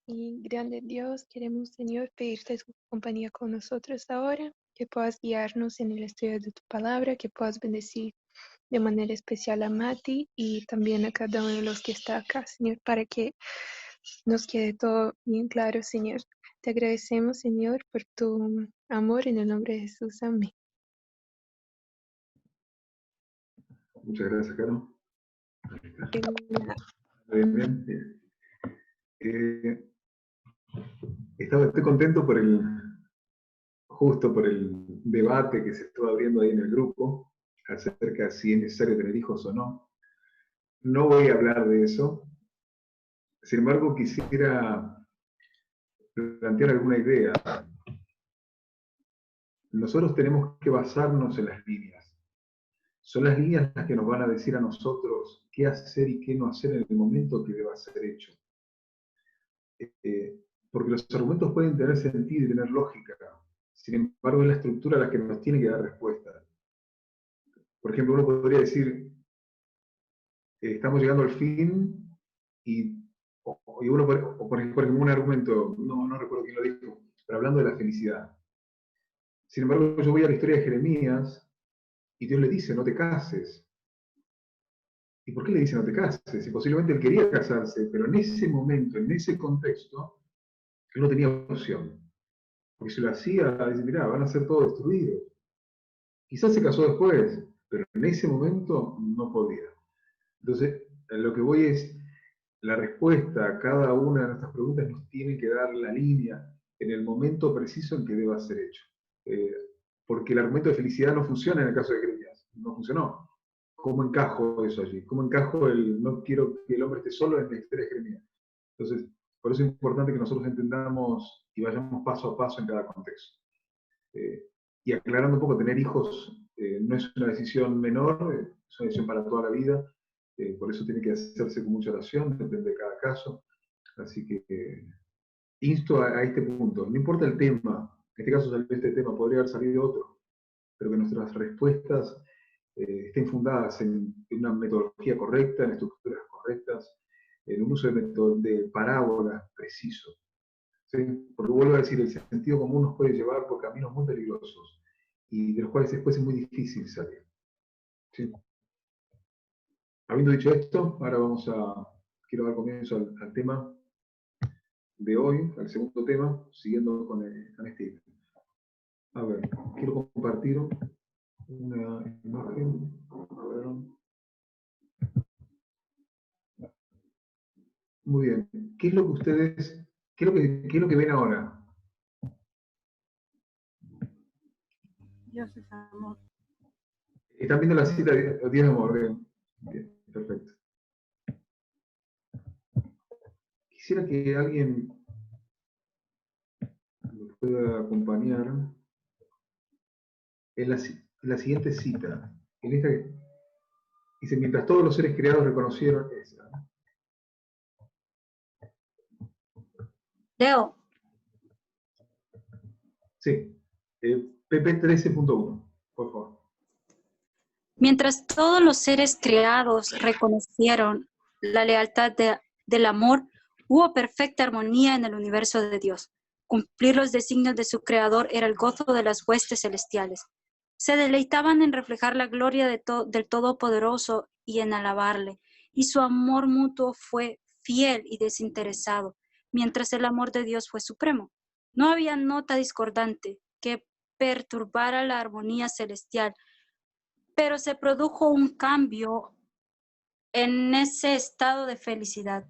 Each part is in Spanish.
Y grande Dios, queremos, Señor, pedirte tu compañía con nosotros ahora, que puedas guiarnos en el estudio de tu palabra, que puedas bendecir de manera especial a Mati y también a cada uno de los que está acá, Señor, para que nos quede todo bien claro, Señor. Te agradecemos, Señor, por tu amor en el nombre de Jesús. Amén. Muchas gracias, Caro. Bien. Bien, bien. Estoy contento justo por el debate que se estuvo abriendo ahí en el grupo acerca de si es necesario tener hijos o no. No voy a hablar de eso. Sin embargo, quisiera plantear alguna idea. Nosotros tenemos que basarnos en las líneas. Son las líneas las que nos van a decir a nosotros qué hacer y qué no hacer en el momento que deba ser hecho. Porque los argumentos pueden tener sentido y tener lógica. Sin embargo, es la estructura la que nos tiene que dar respuesta. Por ejemplo, uno podría decir, estamos llegando al fin y uno, por ejemplo, un argumento, no recuerdo quién lo dijo, pero hablando de la felicidad. Sin embargo, yo voy a la historia de Jeremías y Dios le dice, no te cases. ¿Y por qué le dice no te cases? Y posiblemente él quería casarse, pero en ese momento, en ese contexto, él no tenía opción. Porque si lo hacía, dice, mirá, van a ser todos destruidos. Quizás se casó después, pero en ese momento no podía. Entonces, lo que voy es, la respuesta a cada una de nuestras preguntas nos tiene que dar la línea en el momento preciso en que deba ser hecho. Porque el argumento de felicidad no funciona en el caso de Jeremías, no funcionó. ¿Cómo encajo eso allí? ¿Cómo encajo el no quiero que el hombre esté solo en la historia de Jeremías? Entonces, por eso es importante que nosotros entendamos y vayamos paso a paso en cada contexto. Y aclarando un poco, tener hijos no es una decisión menor, es una decisión para toda la vida, por eso tiene que hacerse con mucha oración, depende de cada caso. Así que insto a este punto, no importa el tema, en este caso salió este tema, podría haber salido otro, pero que nuestras respuestas estén fundadas en una metodología correcta, en estructuras correctas, en un uso de parábolas preciso. ¿Sí? Porque vuelvo a decir, el sentido común nos puede llevar por caminos muy peligrosos y de los cuales después es muy difícil salir. ¿Sí? Habiendo dicho esto, ahora quiero dar comienzo al tema de hoy, al segundo tema, siguiendo con este. A ver, quiero compartir una imagen. A ver. Muy bien. ¿Qué es lo que ustedes, qué es lo que ven ahora? Dios es amor. Están viendo la cita de Dios de amor. Bien, bien, perfecto. Quisiera que alguien me pueda acompañar en la siguiente cita. En esta dice, mientras todos los seres creados reconocieron esa. Leo. Sí. PP 13.1, por favor. Mientras todos los seres creados reconocieron la lealtad del amor, hubo perfecta armonía en el universo de Dios. Cumplir los designios de su Creador era el gozo de las huestes celestiales. Se deleitaban en reflejar la gloria del Todopoderoso y en alabarle, y su amor mutuo fue fiel y desinteresado, mientras el amor de Dios fue supremo. No había nota discordante que perturbara la armonía celestial, pero se produjo un cambio en ese estado de felicidad.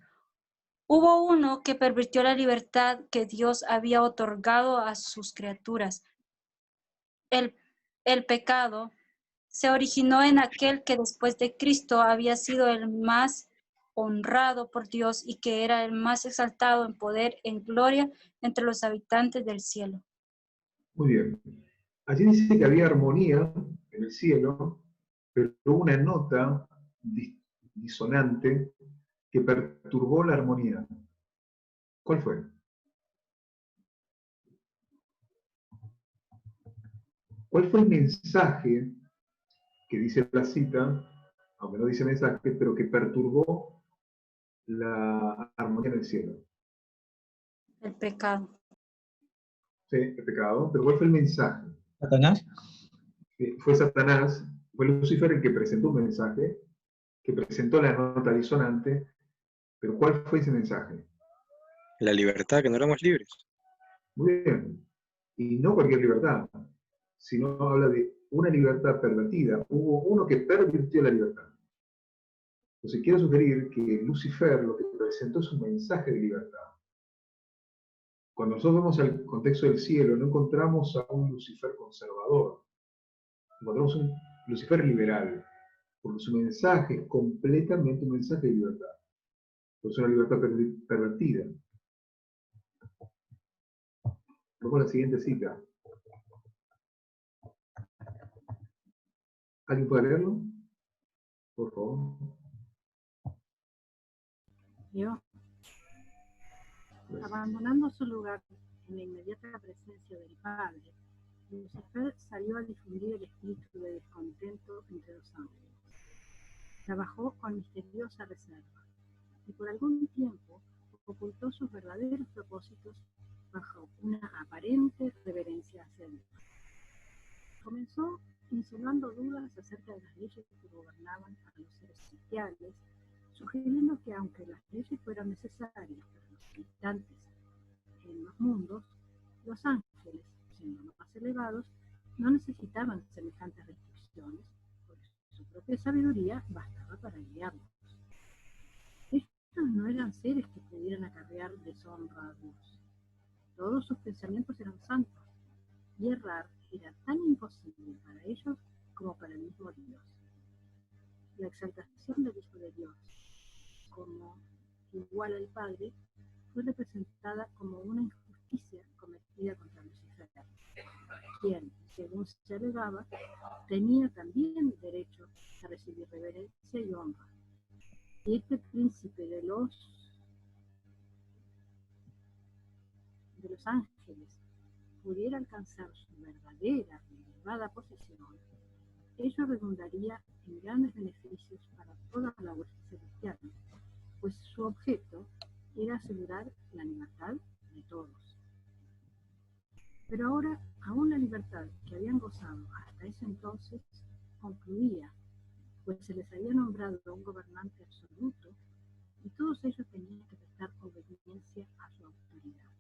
Hubo uno que pervirtió la libertad que Dios había otorgado a sus criaturas. El pecado se originó en aquel que después de Cristo había sido el más honrado por Dios y que era el más exaltado en poder, en gloria entre los habitantes del cielo. Muy bien. Allí dice que había armonía en el cielo, pero hubo una nota disonante que perturbó la armonía. ¿Cuál fue? ¿Cuál fue el mensaje que dice la cita, aunque no dice mensaje, pero que perturbó la armonía en el cielo? El pecado. Sí, el pecado. Pero ¿cuál fue el mensaje? Satanás. Fue Satanás, fue Lucifer el que presentó un mensaje, que presentó la nota disonante, pero ¿cuál fue ese mensaje? La libertad, que no éramos libres. Muy bien. Y no cualquier libertad, sino habla de una libertad pervertida. Hubo uno que pervirtió la libertad. Entonces quiero sugerir que Lucifer lo que presentó es un mensaje de libertad. Cuando nosotros vemos el contexto del cielo, no encontramos a un Lucifer conservador, encontramos un Lucifer liberal, porque su mensaje es completamente un mensaje de libertad. Pues es una libertad pervertida. Vamos a la siguiente cita. ¿Alguien puede leerlo? Por favor. Yo, Gracias. abandonando su lugar en la inmediata presencia del Padre, Lucifer salió a difundir el espíritu de descontento entre los ángeles. Trabajó con misteriosa reserva y por algún tiempo ocultó sus verdaderos propósitos bajo una aparente reverencia hacia Dios. Comenzó insinuando dudas acerca de las leyes que gobernaban a los seres celestiales, sugiriendo que aunque las leyes fueran necesarias para los habitantes en los mundos, los ángeles, siendo más elevados, no necesitaban semejantes restricciones, porque su propia sabiduría bastaba para guiarlos. Estos no eran seres que pudieran acarrear deshonra a Dios. Todos sus pensamientos eran santos, y errar era tan imposible para ellos como para el mismo Dios. La exaltación del Hijo de Dios como igual al Padre fue representada como una injusticia cometida contra Lucifer, quien, según se alegaba, tenía también derecho a recibir reverencia y honra. Y este príncipe de los ángeles pudiera alcanzar su verdadera y elevada posición, ello redundaría en grandes beneficios para toda la hueste celestial, pues su objeto era asegurar la libertad de todos. Pero ahora, aún la libertad que habían gozado hasta ese entonces concluía, pues se les había nombrado un gobernante absoluto y todos ellos tenían que prestar obediencia a su autoridad.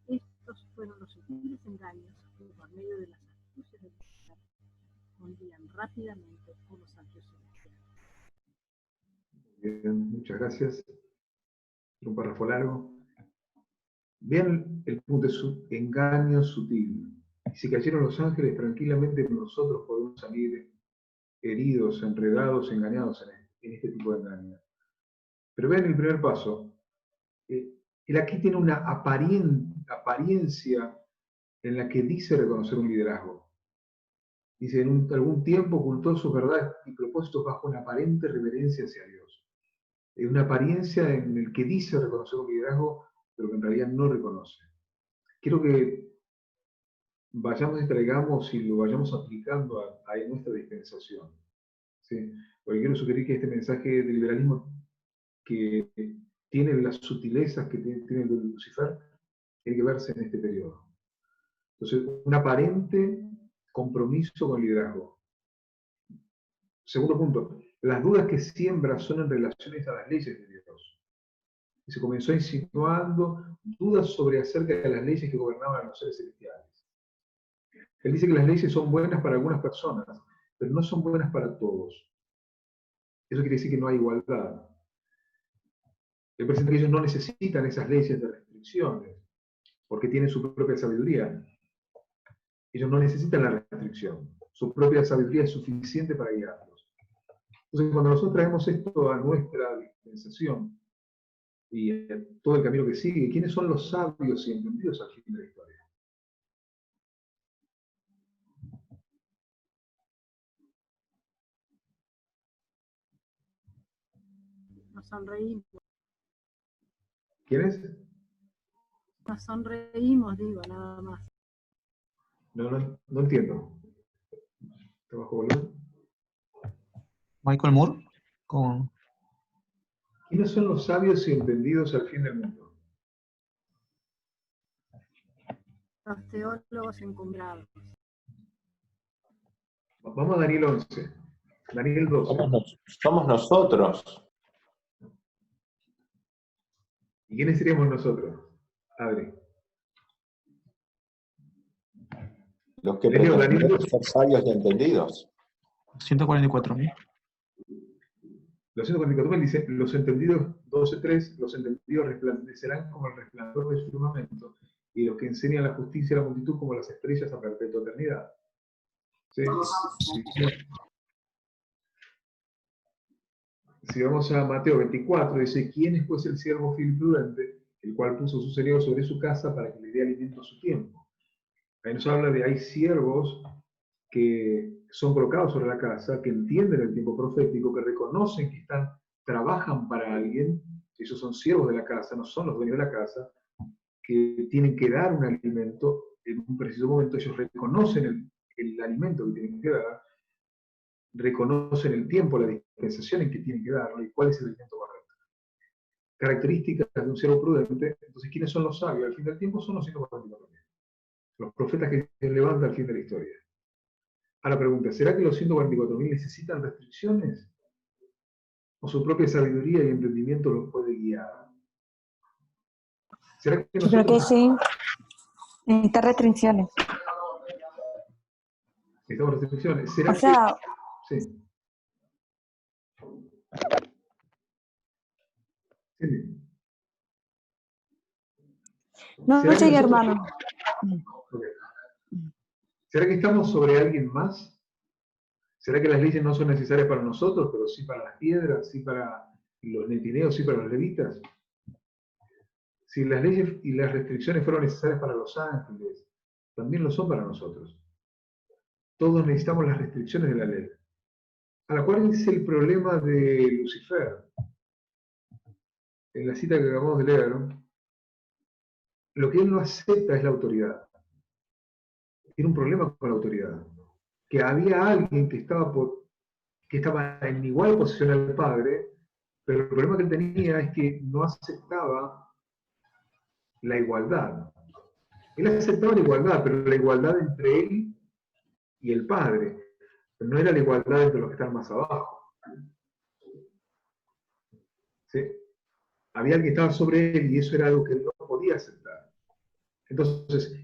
Estos fueron los sutiles engaños que por medio de las astucias de Lucifer hundían rápidamente a los santos celestiales. Bien, muchas gracias. Un párrafo largo. Vean el punto de su engaño sutil. Y si cayeron los ángeles, tranquilamente nosotros podemos salir heridos, enredados, engañados en este tipo de engaño. Pero vean el primer paso. Él aquí tiene una apariencia en la que dice reconocer un liderazgo. Dice, en algún tiempo ocultó sus verdades y propósitos bajo una aparente reverencia hacia Dios. Es una apariencia en la que dice reconocer un liderazgo, pero que en realidad no reconoce. Quiero que vayamos y traigamos y lo vayamos aplicando a nuestra dispensación. ¿Sí? Porque quiero sugerir que este mensaje de liberalismo que tiene las sutilezas que tiene el de Lucifer, tiene que verse en este periodo. Entonces, un aparente compromiso con el liderazgo. Segundo punto, las dudas que siembra son en relaciones a las leyes de Dios. Y se comenzó insinuando dudas acerca de las leyes que gobernaban a los seres celestiales. Él dice que las leyes son buenas para algunas personas, pero no son buenas para todos. Eso quiere decir que no hay igualdad. Él presenta que ellos no necesitan esas leyes de restricciones, porque tienen su propia sabiduría. Ellos no necesitan la restricción. Su propia sabiduría es suficiente para guiarlos. Entonces, cuando nosotros traemos esto a nuestra dispensación y todo el camino que sigue, ¿quiénes son los sabios y entendidos al fin de la historia? Nos sonreímos. ¿Quiénes? Nos sonreímos, digo, nada más. No entiendo. ¿Te bajo volumen? Michael Moore, con ¿Quiénes son los sabios y entendidos al fin del mundo? los teólogos encumbrados. Vamos a Daniel 11. Daniel 12. Somos nosotros. ¿Y quiénes seríamos nosotros? Adri. Los que Daniel pretenden 12. ser sabios y entendidos. 144.000. Los 144.000 dice, los entendidos, 12.3, los entendidos resplandecerán como el resplandor del firmamento, y los que enseñan la justicia a la multitud como las estrellas a perpetua eternidad. ¿Sí? Si vamos a Mateo 24, dice, ¿quién es pues el siervo fiel y prudente, el cual puso su señor sobre su casa para que le dé alimento a su tiempo? Ahí nos habla de, hay siervos que son colocados sobre la casa, que entienden el tiempo profético, que reconocen que trabajan para alguien, ellos son siervos de la casa, no son los dueños de la casa, que tienen que dar un alimento, en un preciso momento ellos reconocen el alimento que tienen que dar, reconocen el tiempo, la dispensación en que tienen que darlo y cuál es el alimento correcto. Características de un siervo prudente. Entonces, ¿quiénes son los sabios? Al fin del tiempo son los 144.000. Los profetas que se levantan al fin de la historia. Ahora pregunta, ¿será que los 144.000 necesitan restricciones? ¿O su propia sabiduría y entendimiento los puede guiar? ¿Será que Yo creo que nosotros sí. Necesita restricciones. necesitamos restricciones? ¿Será O sea, que... Sí. Sí. no ¿Será que sé, nosotros- hermano. Ok. ¿Será que estamos sobre alguien más? ¿Será que las leyes no son necesarias para nosotros, pero sí para las piedras, sí para los netineos, sí para los levitas? Si las leyes y las restricciones fueron necesarias para los ángeles, también lo son para nosotros. Todos necesitamos las restricciones de la ley. Ahora, ¿cuál es el problema de Lucifer? En la cita que acabamos de leer, ¿no? Lo que él no acepta es la autoridad. Tiene un problema con la autoridad. Que había alguien que estaba en igual posición al Padre, pero el problema que él tenía es que no aceptaba la igualdad. Él aceptaba la igualdad, pero la igualdad entre él y el Padre. Pero no era la igualdad entre los que están más abajo. ¿Sí? Había alguien que estaba sobre él y eso era algo que él no podía aceptar. Entonces,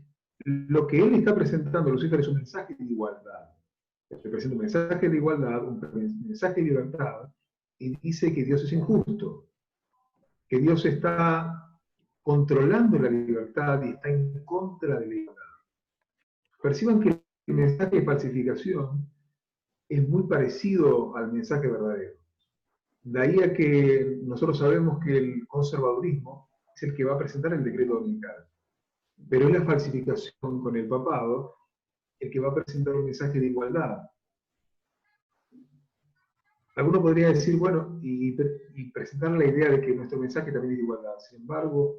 lo que él está presentando, Lucifer, es un mensaje de igualdad. Le presenta un mensaje de igualdad, un mensaje de libertad, y dice que Dios es injusto, que Dios está controlando la libertad y está en contra de la igualdad. Perciban que el mensaje de falsificación es muy parecido al mensaje verdadero. De ahí a que nosotros sabemos que el conservadurismo es el que va a presentar el decreto dominical. Pero es la falsificación con el papado el que va a presentar un mensaje de igualdad. Alguno podría decir, bueno, y presentar la idea de que nuestro mensaje también es de igualdad. Sin embargo,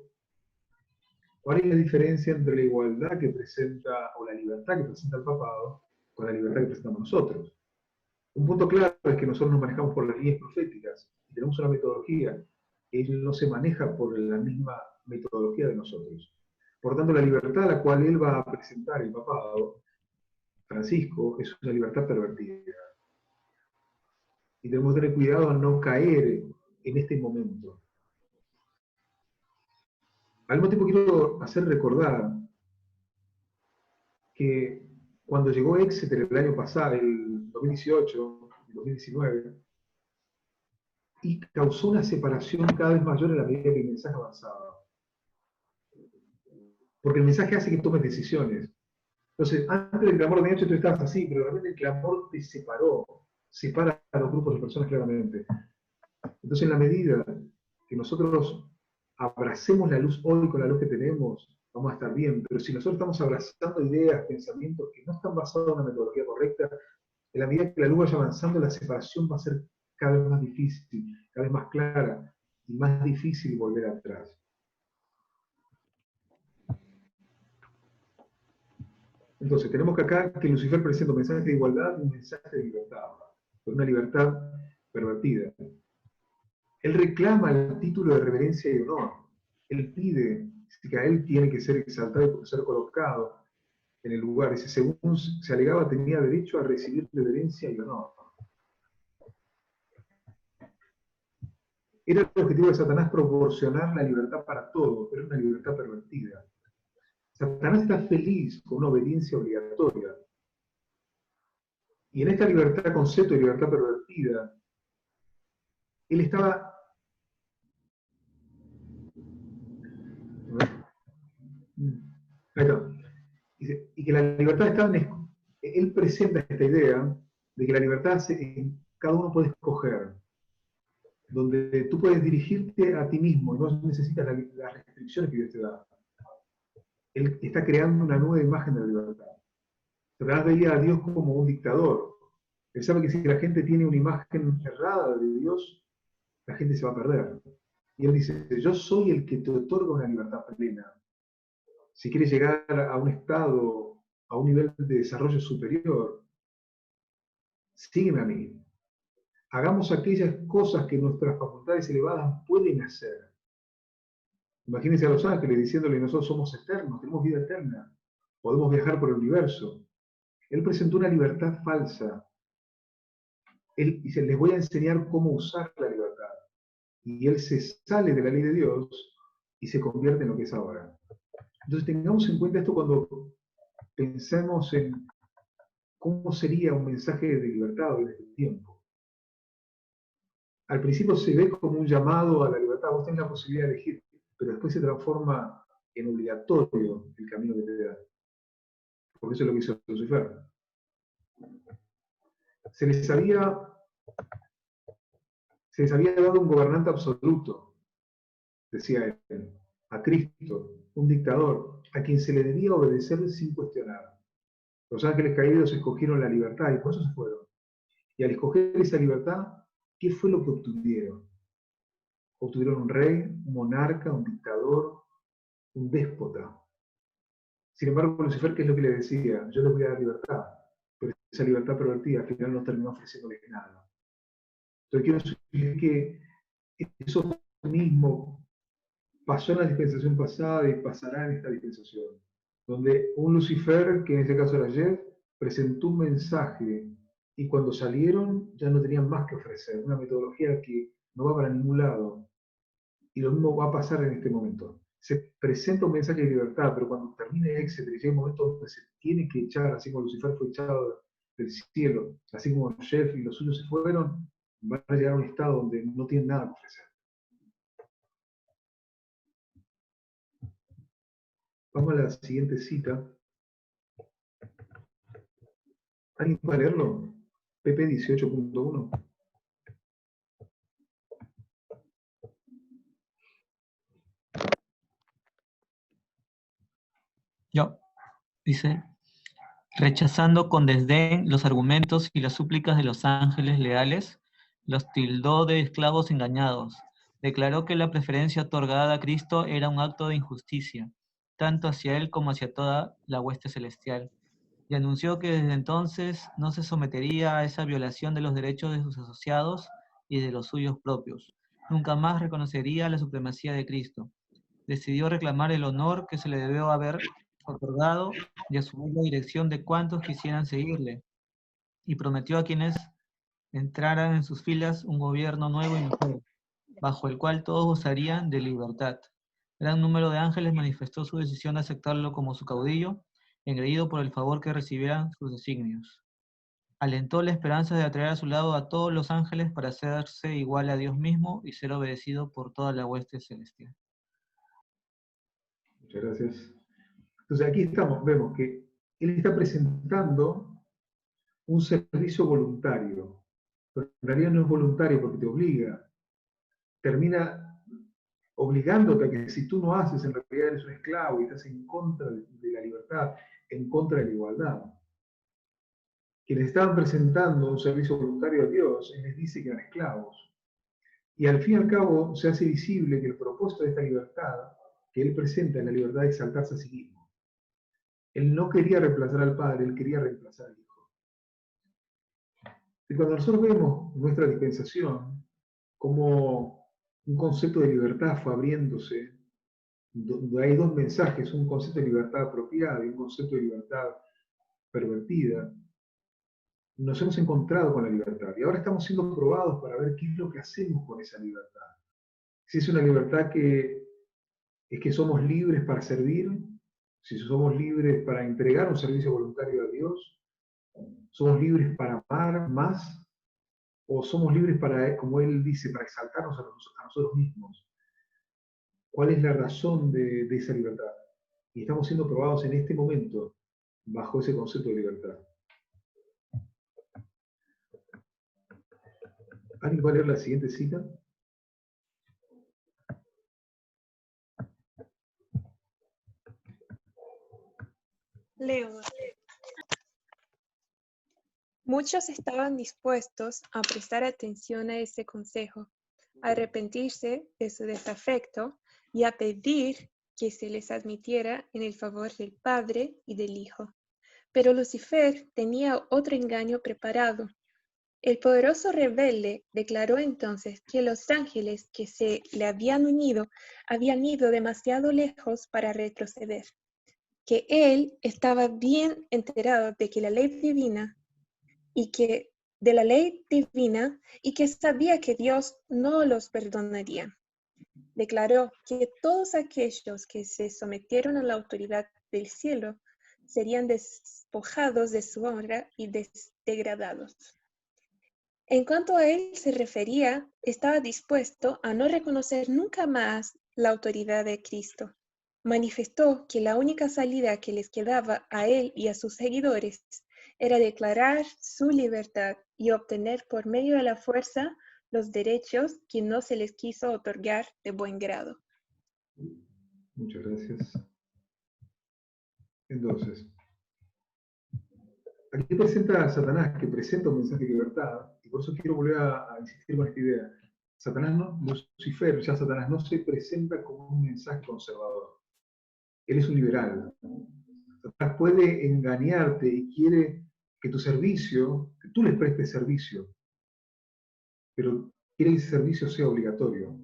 ¿cuál es la diferencia entre la igualdad que presenta, o la libertad que presenta el papado, con la libertad que presentamos nosotros? Un punto claro es que nosotros nos manejamos por las líneas proféticas, y tenemos una metodología. Él no se maneja por la misma metodología de nosotros. Por tanto, la libertad a la cual él va a presentar el papado, Francisco, es una libertad pervertida. Y debemos tener cuidado a no caer en este momento. Al mismo tiempo quiero hacer recordar que cuando llegó Exeter el año pasado, el 2018, el 2019, y causó una separación cada vez mayor en la medida que el mensaje avanzaba. Porque el mensaje hace que tomes decisiones. Entonces, antes del clamor de hecho tú estabas así, pero realmente el clamor te separa a los grupos de personas claramente. Entonces, en la medida que nosotros abracemos la luz hoy con la luz que tenemos, vamos a estar bien. Pero si nosotros estamos abrazando ideas, pensamientos que no están basados en una metodología correcta, en la medida que la luz vaya avanzando, la separación va a ser cada vez más difícil, cada vez más clara, y más difícil volver atrás. Entonces, tenemos que acá que Lucifer presenta un mensaje de igualdad y un mensaje de libertad, pero una libertad pervertida. Él reclama el título de reverencia y honor. Él pide que a él tiene que ser exaltado y ser colocado en el lugar. Dice, según se alegaba, tenía derecho a recibir de herencia y honor. Era el objetivo de Satanás proporcionar la libertad para todos, pero una libertad pervertida. Satanás está feliz con una obediencia obligatoria. Y en esta libertad, concepto de libertad pervertida, él estaba... Ahí está. Y que la libertad estaba en... Él presenta esta idea de que la libertad cada uno puede escoger, donde tú puedes dirigirte a ti mismo y no necesitas las restricciones que Dios te da. Él está creando una nueva imagen de la libertad. Satanás veía a Dios como un dictador. Él sabe que si la gente tiene una imagen errada de Dios, la gente se va a perder. Y él dice, yo soy el que te otorga una libertad plena. Si quieres llegar a un estado, a un nivel de desarrollo superior, sígueme a mí. Hagamos aquellas cosas que nuestras facultades elevadas pueden hacer. Imagínense a los ángeles diciéndole, nosotros somos eternos, tenemos vida eterna, podemos viajar por el universo. Él presentó una libertad falsa. Él dice, les voy a enseñar cómo usar la libertad. Y él se sale de la ley de Dios y se convierte en lo que es ahora. Entonces tengamos en cuenta esto cuando pensemos en cómo sería un mensaje de libertad en este tiempo. Al principio se ve como un llamado a la libertad, vos tenés la posibilidad de elegir, pero después se transforma en obligatorio el camino que te da. Porque eso es lo que hizo Lucifer. Se les había dado un gobernante absoluto, decía él, a Cristo, un dictador, a quien se le debía obedecer sin cuestionar. Los ángeles caídos escogieron la libertad y por eso se fueron. Y al escoger esa libertad, ¿qué fue lo que obtuvieron? Obtuvieron un rey, un monarca, un dictador, un déspota. Sin embargo, Lucifer, ¿qué es lo que le decía? Yo les voy a dar libertad, pero esa libertad pervertida al final no terminó ofreciéndoles nada. Entonces quiero sugerir que eso mismo pasó en la dispensación pasada y pasará en esta dispensación, donde un Lucifer, que en este caso era Jeff, presentó un mensaje y cuando salieron ya no tenían más que ofrecer, una metodología que no va para ningún lado. Y lo mismo va a pasar en este momento. Se presenta un mensaje de libertad, pero cuando termine Exeter y llega un momento donde se tiene que echar, así como Lucifer fue echado del cielo, así como Jeff y los suyos se fueron, van a llegar a un estado donde no tienen nada que ofrecer. Vamos a la siguiente cita. ¿Alguien puede leerlo? PP 18.1. Yo. Dice, rechazando con desdén los argumentos y las súplicas de los ángeles leales, los tildó de esclavos engañados. Declaró que la preferencia otorgada a Cristo era un acto de injusticia, tanto hacia él como hacia toda la hueste celestial, y anunció que desde entonces no se sometería a esa violación de los derechos de sus asociados y de los suyos propios. Nunca más reconocería la supremacía de Cristo. Decidió reclamar el honor que se le debió haber otorgado y asumir la dirección de cuantos quisieran seguirle, y prometió a quienes entraran en sus filas un gobierno nuevo y mejor, bajo el cual todos gozarían de libertad. Gran número de ángeles manifestó su decisión de aceptarlo como su caudillo, engreído por el favor que recibieran sus designios. Alentó la esperanza de atraer a su lado a todos los ángeles para hacerse igual a Dios mismo y ser obedecido por toda la hueste celestial. Muchas gracias. Entonces aquí vemos que él está presentando un servicio voluntario, pero en realidad no es voluntario porque te obliga. Termina obligándote a que si tú no haces, en realidad eres un esclavo y estás en contra de la libertad, en contra de la igualdad. Quienes estaban presentando un servicio voluntario a Dios, Él les dice que eran esclavos. Y al fin y al cabo se hace visible que el propósito de esta libertad que Él presenta es la libertad de exaltarse a sí mismo. Él no quería reemplazar al Padre, Él quería reemplazar al Hijo. Y cuando nosotros vemos nuestra dispensación como un concepto de libertad fue abriéndose, donde hay dos mensajes, un concepto de libertad apropiada y un concepto de libertad pervertida, nos hemos encontrado con la libertad y ahora estamos siendo probados para ver qué es lo que hacemos con esa libertad. Si es una libertad que es que somos libres para servir, si somos libres para entregar un servicio voluntario a Dios, somos libres para amar más, o somos libres para, como Él dice, para exaltarnos a nosotros mismos. ¿Cuál es la razón de esa libertad? Y estamos siendo probados en este momento bajo ese concepto de libertad. ¿Alguien va a leer la siguiente cita? Leo. Muchos estaban dispuestos a prestar atención a ese consejo, a arrepentirse de su desafecto y a pedir que se les admitiera en el favor del Padre y del Hijo. Pero Lucifer tenía otro engaño preparado. El poderoso rebelde declaró entonces que los ángeles que se le habían unido habían ido demasiado lejos para retroceder, que él estaba bien enterado de que la ley divina y que sabía que Dios no los perdonaría. Declaró que todos aquellos que se sometieron a la autoridad del cielo serían despojados de su honra y degradados. En cuanto a él se refería, estaba dispuesto a no reconocer nunca más la autoridad de Cristo. Manifestó que la única salida que les quedaba a él y a sus seguidores era declarar su libertad y obtener por medio de la fuerza los derechos que no se les quiso otorgar de buen grado. Muchas gracias. Entonces, aquí presenta a Satanás, que presenta un mensaje de libertad, y por eso quiero volver a insistir con esta idea. Satanás Lucifer, ya Satanás no se presenta como un mensaje conservador. Él es un liberal. Satanás puede engañarte y quiere que tu servicio, que tú les prestes servicio, pero quiere que ese servicio sea obligatorio.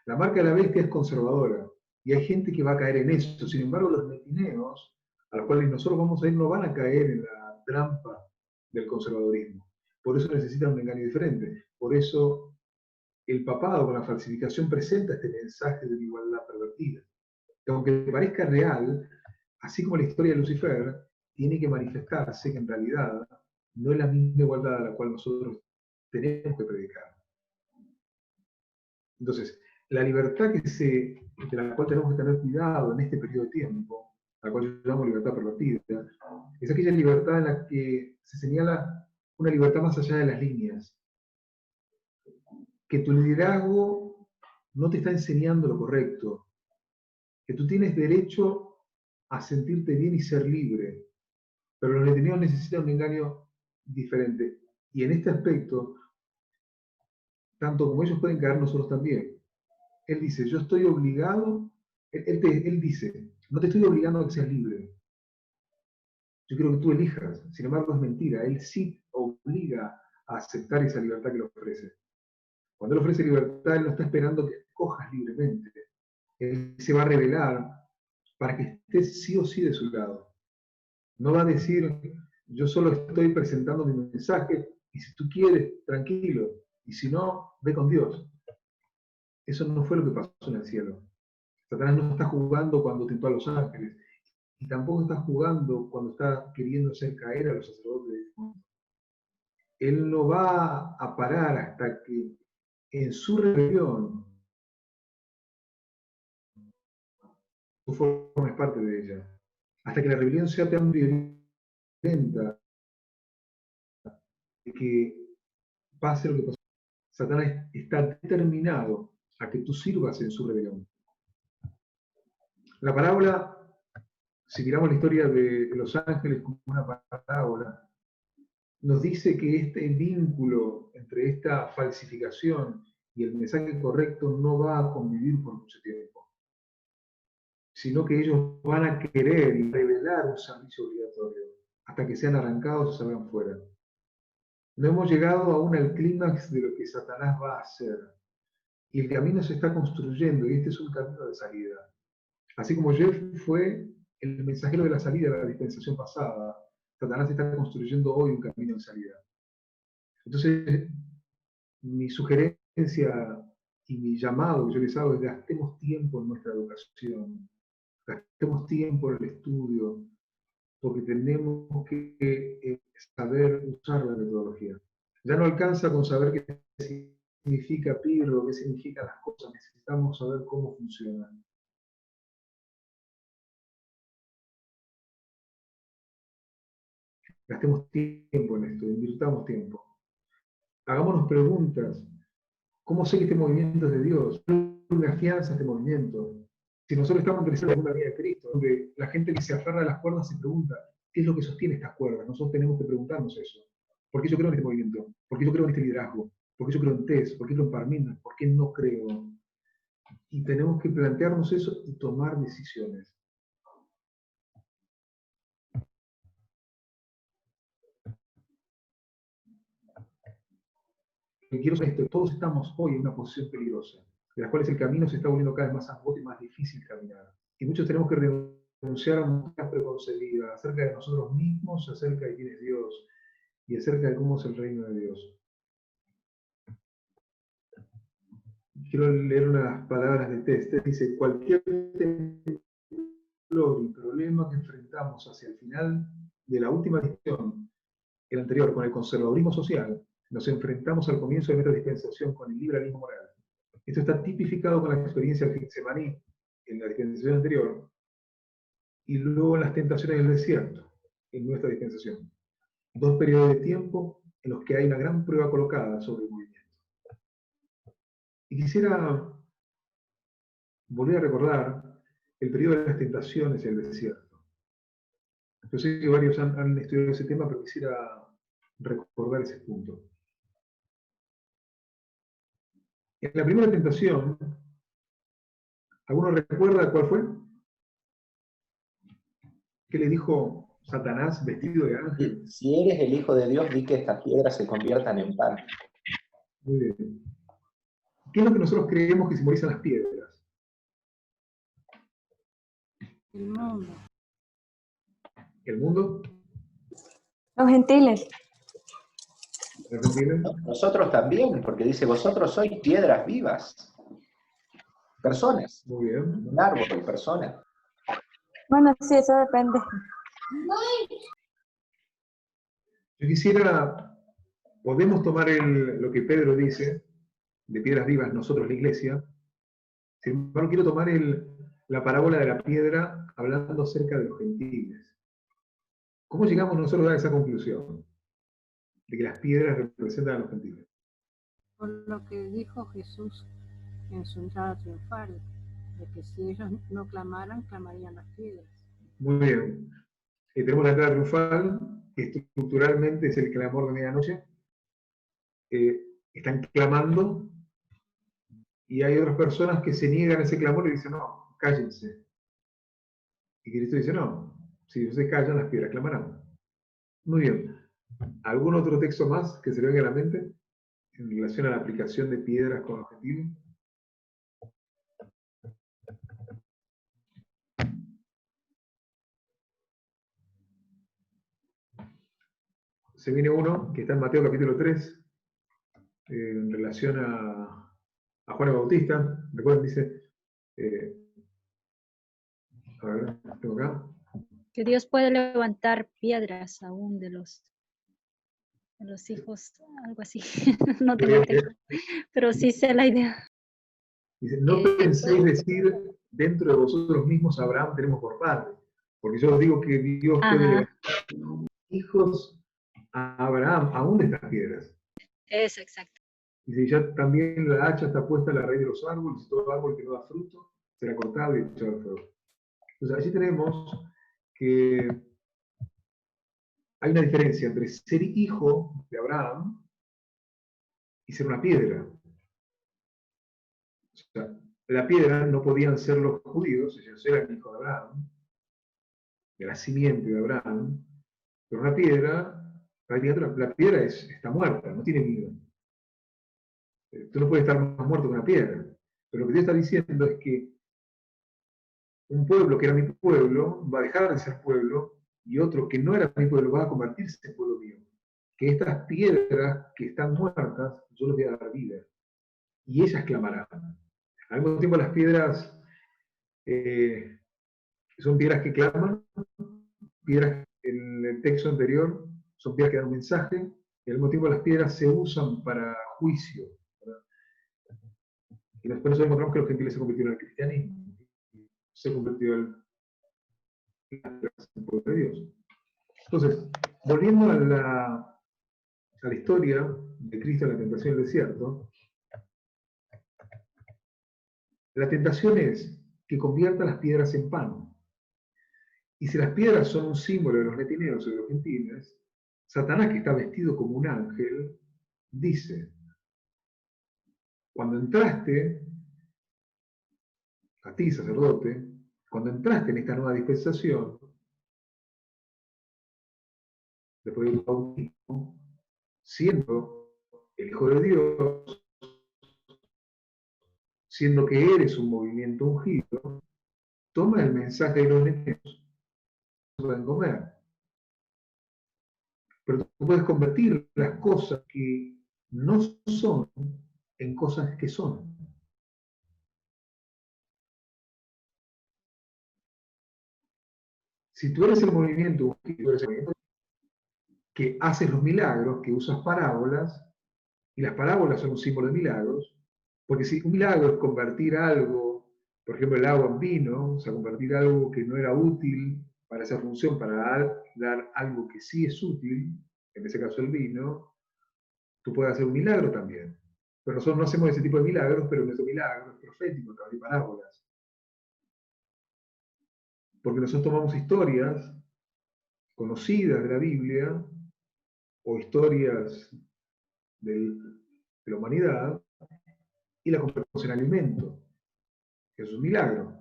La marca de la bestia es conservadora, y hay gente que va a caer en eso. Sin embargo, los metineos, a los cuales nosotros vamos a ir, no van a caer en la trampa del conservadorismo. Por eso necesitan un engaño diferente. Por eso el papado con la falsificación presenta este mensaje de una igualdad pervertida. Que aunque parezca real, así como la historia de Lucifer, tiene que manifestarse que en realidad no es la misma igualdad a la cual nosotros tenemos que predicar. Entonces, la libertad de la cual tenemos que tener cuidado en este periodo de tiempo, la cual yo llamo libertad pervertida, es aquella libertad en la que se señala una libertad más allá de las líneas. Que tu liderazgo no te está enseñando lo correcto, que tú tienes derecho a sentirte bien y ser libre, pero los detenidos necesitan un engaño diferente. Y en este aspecto, tanto como ellos pueden caer, nosotros también. Él dice, yo estoy obligado, él dice, no te estoy obligando a que seas libre. Yo quiero que tú elijas. Sin embargo, es mentira. Él sí obliga a aceptar esa libertad que le ofrece. Cuando él ofrece libertad, él no está esperando que escojas libremente. Él se va a revelar para que estés sí o sí de su lado. No va a decir, yo solo estoy presentando mi mensaje y si tú quieres, tranquilo. Y si no, ve con Dios. Eso no fue lo que pasó en el cielo. Satanás no está jugando cuando tentó a los ángeles, y tampoco está jugando cuando está queriendo hacer caer a los sacerdotes. Él no va a parar hasta que en su rebelión tú formes parte de ella. Hasta que la rebelión sea tan violenta que pase lo que pasó. Satanás está determinado a que tú sirvas en su rebelión. La parábola, si miramos la historia de los ángeles como una parábola, nos dice que este vínculo entre esta falsificación y el mensaje correcto no va a convivir por mucho tiempo, sino que ellos van a querer y revelar un servicio obligatorio hasta que sean arrancados o salgan fuera. No hemos llegado aún al clímax de lo que Satanás va a hacer. Y el camino se está construyendo, y este es un camino de salida. Así como Jeff fue el mensajero de la salida de la dispensación pasada, Satanás está construyendo hoy un camino de salida. Entonces, mi sugerencia y mi llamado que yo les hago es: gastemos tiempo en nuestra educación, gastemos tiempo en el estudio, porque tenemos que saber usar la metodología. Ya no alcanza con saber qué significa Pirro, qué significan las cosas, necesitamos saber cómo funcionan. Gastemos tiempo en esto, invirtamos tiempo. Hagámonos preguntas. ¿Cómo sé que este movimiento es de Dios? ¿Dónde afianza este movimiento? Si nosotros estamos creciendo en una vida de Cristo, donde la gente que se aferra a las cuerdas se pregunta, ¿qué es lo que sostiene estas cuerdas? Nosotros tenemos que preguntarnos eso. ¿Por qué yo creo en este movimiento? ¿Por qué yo creo en este liderazgo? ¿Por qué yo creo en TES? ¿Por qué creo en Parmenas? ¿Por qué no creo? Y tenemos que plantearnos eso y tomar decisiones. Lo que quiero es esto: todos estamos hoy en una posición peligrosa, de las cuales el camino se está volviendo cada vez más angosto y más difícil caminar. Y muchos tenemos que renunciar a muchas preconcebidas acerca de nosotros mismos, acerca de quién es Dios y acerca de cómo es el reino de Dios. Quiero leer unas palabras de Test. Dice: cualquier temblor y problema que enfrentamos hacia el final de la última discusión, el anterior con el conservadurismo social, nos enfrentamos al comienzo de nuestra dispensación con el liberalismo moral. Esto está tipificado con la experiencia del Getsemaní en la dispensación anterior, y luego en las tentaciones del desierto, en nuestra dispensación. Dos periodos de tiempo en los que hay una gran prueba colocada sobre el movimiento. Y quisiera volver a recordar el periodo de las tentaciones y el desierto. Yo sé que varios han estudiado ese tema, pero quisiera recordar ese punto. En la primera tentación, ¿alguno recuerda cuál fue? ¿Qué le dijo Satanás vestido de ángel? Si eres el Hijo de Dios, di que estas piedras se conviertan en pan. Muy bien. ¿Qué es lo que nosotros creemos que simbolizan las piedras? El mundo. ¿El mundo? Los gentiles. ¿Los gentiles? Nosotros también, porque dice: vosotros sois piedras vivas. Personas. Muy bien. Un árbol, personas. Bueno, sí, eso depende. Yo quisiera, podemos tomar lo que Pedro dice, de piedras vivas, nosotros la iglesia. Sin embargo, quiero tomar la parábola de la piedra hablando acerca de los gentiles. ¿Cómo llegamos nosotros a esa conclusión? De que las piedras representan a los gentiles. Por lo que dijo Jesús en su entrada triunfal, de que si ellos no clamaran, clamarían las piedras. Muy bien. Tenemos la entrada triunfal, que estructuralmente es el clamor de medianoche. Están clamando, y hay otras personas que se niegan a ese clamor y dicen: no, cállense. Y Cristo dice: no, si ellos se callan, las piedras clamarán. Muy bien. ¿Algún otro texto más que se le venga a la mente en relación a la aplicación de piedras con los gentiles? Se viene uno que está en Mateo capítulo 3, en relación a Juan el Bautista. Recuerden, dice, a ver, tengo acá. Que Dios puede levantar piedras aún de los hijos, algo así. No tengo el texto, pero sí sé la idea. Dice: no penséis decir dentro de vosotros mismos: Abraham tenemos por padre, porque yo os digo que Dios puede levantar hijos a Abraham aún de estas piedras. Es exacto. Dice: ya también la hacha está puesta en la raíz de los árboles, y todo árbol que no da fruto será cortado y echado al fuego. Entonces allí tenemos que hay una diferencia entre ser hijo de Abraham y ser una piedra. O sea, la piedra no podían ser los judíos, ellos eran hijos de Abraham, de la simiente de Abraham, pero una piedra, prácticamente la piedra está muerta, no tiene vida. Tú no puedes estar más muerto que una piedra. Pero lo que Dios está diciendo es que un pueblo que era mi pueblo va a dejar de ser pueblo, y otro que no era mi pueblo va a convertirse en pueblo mío. Que estas piedras que están muertas, yo les voy a dar vida, y ellas clamarán. Al mismo tiempo las piedras son piedras que claman, piedras en el texto anterior son piedras que dan un mensaje, y al mismo tiempo las piedras se usan para juicio, ¿verdad? Y después nosotros encontramos que los gentiles se convirtieron al cristianismo, se convirtió en el pueblo de Dios. Entonces, volviendo a la historia de Cristo en la tentación del desierto, la tentación es que convierta las piedras en pan. Y si las piedras son un símbolo de los netineos o de los gentiles, Satanás, que está vestido como un ángel, dice: cuando entraste, a ti, sacerdote, cuando entraste en esta nueva dispensación, después del bautismo, siendo el Hijo de Dios, siendo que eres un movimiento ungido, toma el mensaje de los netineos, pueden comer. Pero tú puedes convertir las cosas que no son en cosas que son. Si tú eres el movimiento que haces los milagros, que usas parábolas, y las parábolas son un símbolo de milagros, porque si un milagro es convertir algo, por ejemplo el agua en vino, o sea, convertir algo que no era útil para esa función, para dar algo que sí es útil, en ese caso el vino, tú puedes hacer un milagro también. Pero nosotros no hacemos ese tipo de milagros, pero nuestro milagro es profético, a través de parábolas. Porque nosotros tomamos historias conocidas de la Biblia, o historias de la humanidad, y la convertimos en alimento. Eso es un milagro.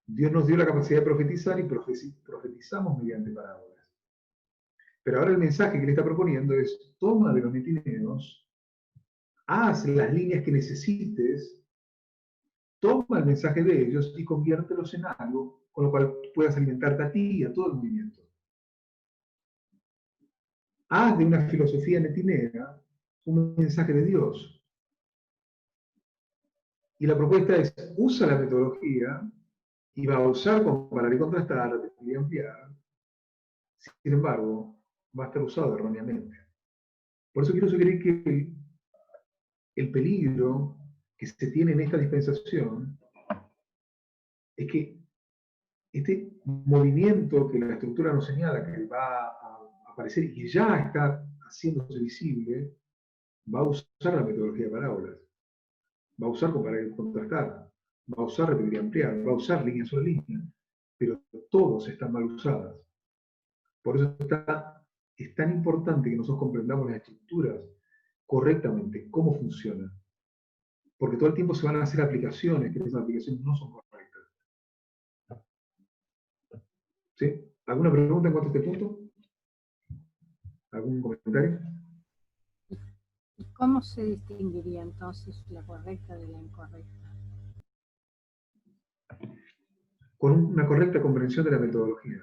Dios nos dio la capacidad de profetizar y profetizamos mediante parábolas. Pero ahora el mensaje que le está proponiendo es: toma de los netineos, haz las líneas que necesites, toma el mensaje de ellos y conviértelos en algo con lo cual puedas alimentarte a ti y a todo el movimiento. Haz de una filosofía netinea un mensaje de Dios. Y la propuesta es: usa la metodología y va a usar comparar y contrastar, repetir y ampliar. Sin embargo, va a estar usado erróneamente. Por eso quiero sugerir que el peligro que se tiene en esta dispensación es que este movimiento que la estructura nos señala que va a aparecer y que ya está haciéndose visible, va a usar la metodología de parábolas, va a usar comparar y contrastar, va a usar repetir y ampliar, va a usar línea sobre línea, pero todos están mal usadas. Por eso es tan importante que nosotros comprendamos las estructuras correctamente, cómo funcionan. Porque todo el tiempo se van a hacer aplicaciones, que esas aplicaciones no son correctas. ¿Sí? ¿Alguna pregunta en cuanto a este punto? ¿Algún comentario? ¿Y cómo se distinguiría entonces la correcta de la incorrecta? Con una correcta comprensión de la metodología.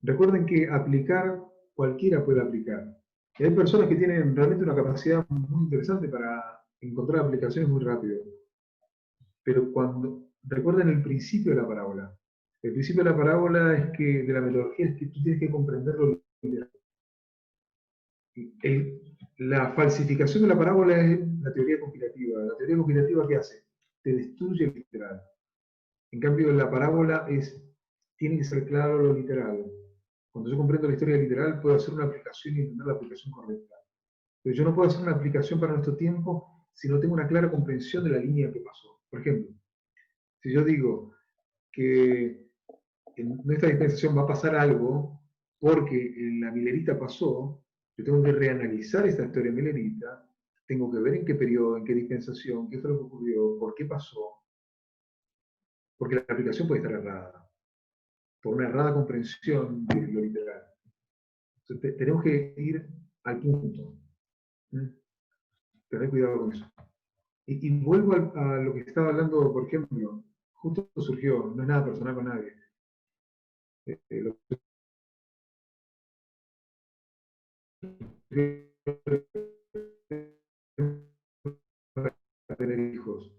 Recuerden que aplicar, cualquiera puede aplicar. Y hay personas que tienen realmente una capacidad muy interesante para encontrar aplicaciones muy rápido. Pero recuerden el principio de la parábola. El principio de la parábola de la metodología es que tú tienes que comprenderlo literal. La falsificación de la parábola es la teoría compilativa. ¿La teoría compilativa qué hace? Te destruye el literal. En cambio, la parábola tiene que ser claro lo literal. Cuando yo comprendo la historia literal, puedo hacer una aplicación y entender la aplicación correcta. Pero yo no puedo hacer una aplicación para nuestro tiempo si no tengo una clara comprensión de la línea que pasó. Por ejemplo, si yo digo que en esta dispensación va a pasar algo porque en la milerita pasó, yo tengo que reanalizar esta historia milerita, tengo que ver en qué periodo, en qué dispensación, qué fue lo que ocurrió, por qué pasó, porque la aplicación puede estar errada, por una errada comprensión de lo literal. Entonces, tenemos que ir al punto. Tener cuidado con eso. Y vuelvo a lo que estaba hablando, por ejemplo, justo surgió, no es nada personal con nadie. Lo tener hijos.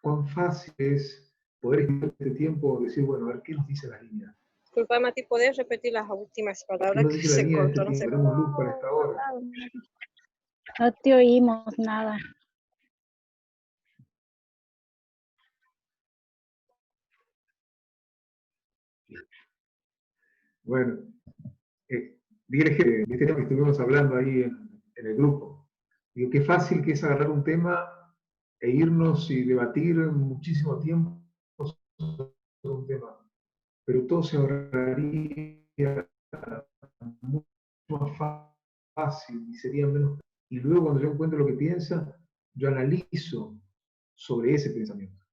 Cuán fácil es poder en este tiempo decir, bueno, a ver, ¿qué nos dice la línea? Disculpa, Mati, ¿puedes repetir las últimas ¿Qué palabras nos que dice la se línea de este cortó? No sé. tiempo? Tenemos luz para esta hora. No te oímos nada. Bueno, dígale que de este tema que estuvimos hablando ahí en el grupo. Digo, qué fácil que es agarrar un tema e irnos y debatir muchísimo tiempo sobre un tema. Pero todo se ahorraría mucho más fácil y sería menos. Y luego cuando yo encuentro lo que piensa, yo analizo sobre ese pensamiento.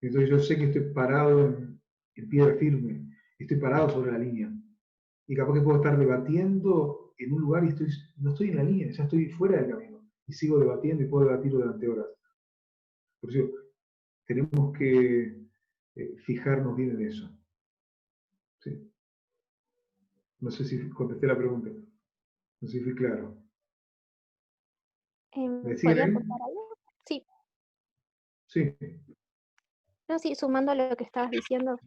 Entonces yo sé que estoy parado en piedra firme, estoy parado sobre la línea. Y capaz que puedo estar debatiendo en un lugar y no estoy en la línea, ya estoy fuera del camino. Y sigo debatiendo y puedo debatir durante horas. Por eso tenemos que fijarnos bien en eso. ¿Sí? No sé si contesté la pregunta. No sé si fui claro. ¿Me siguen ¿Podría ahí? aportar algo? Sí. Sí. No, sí, sumando a lo que estabas diciendo,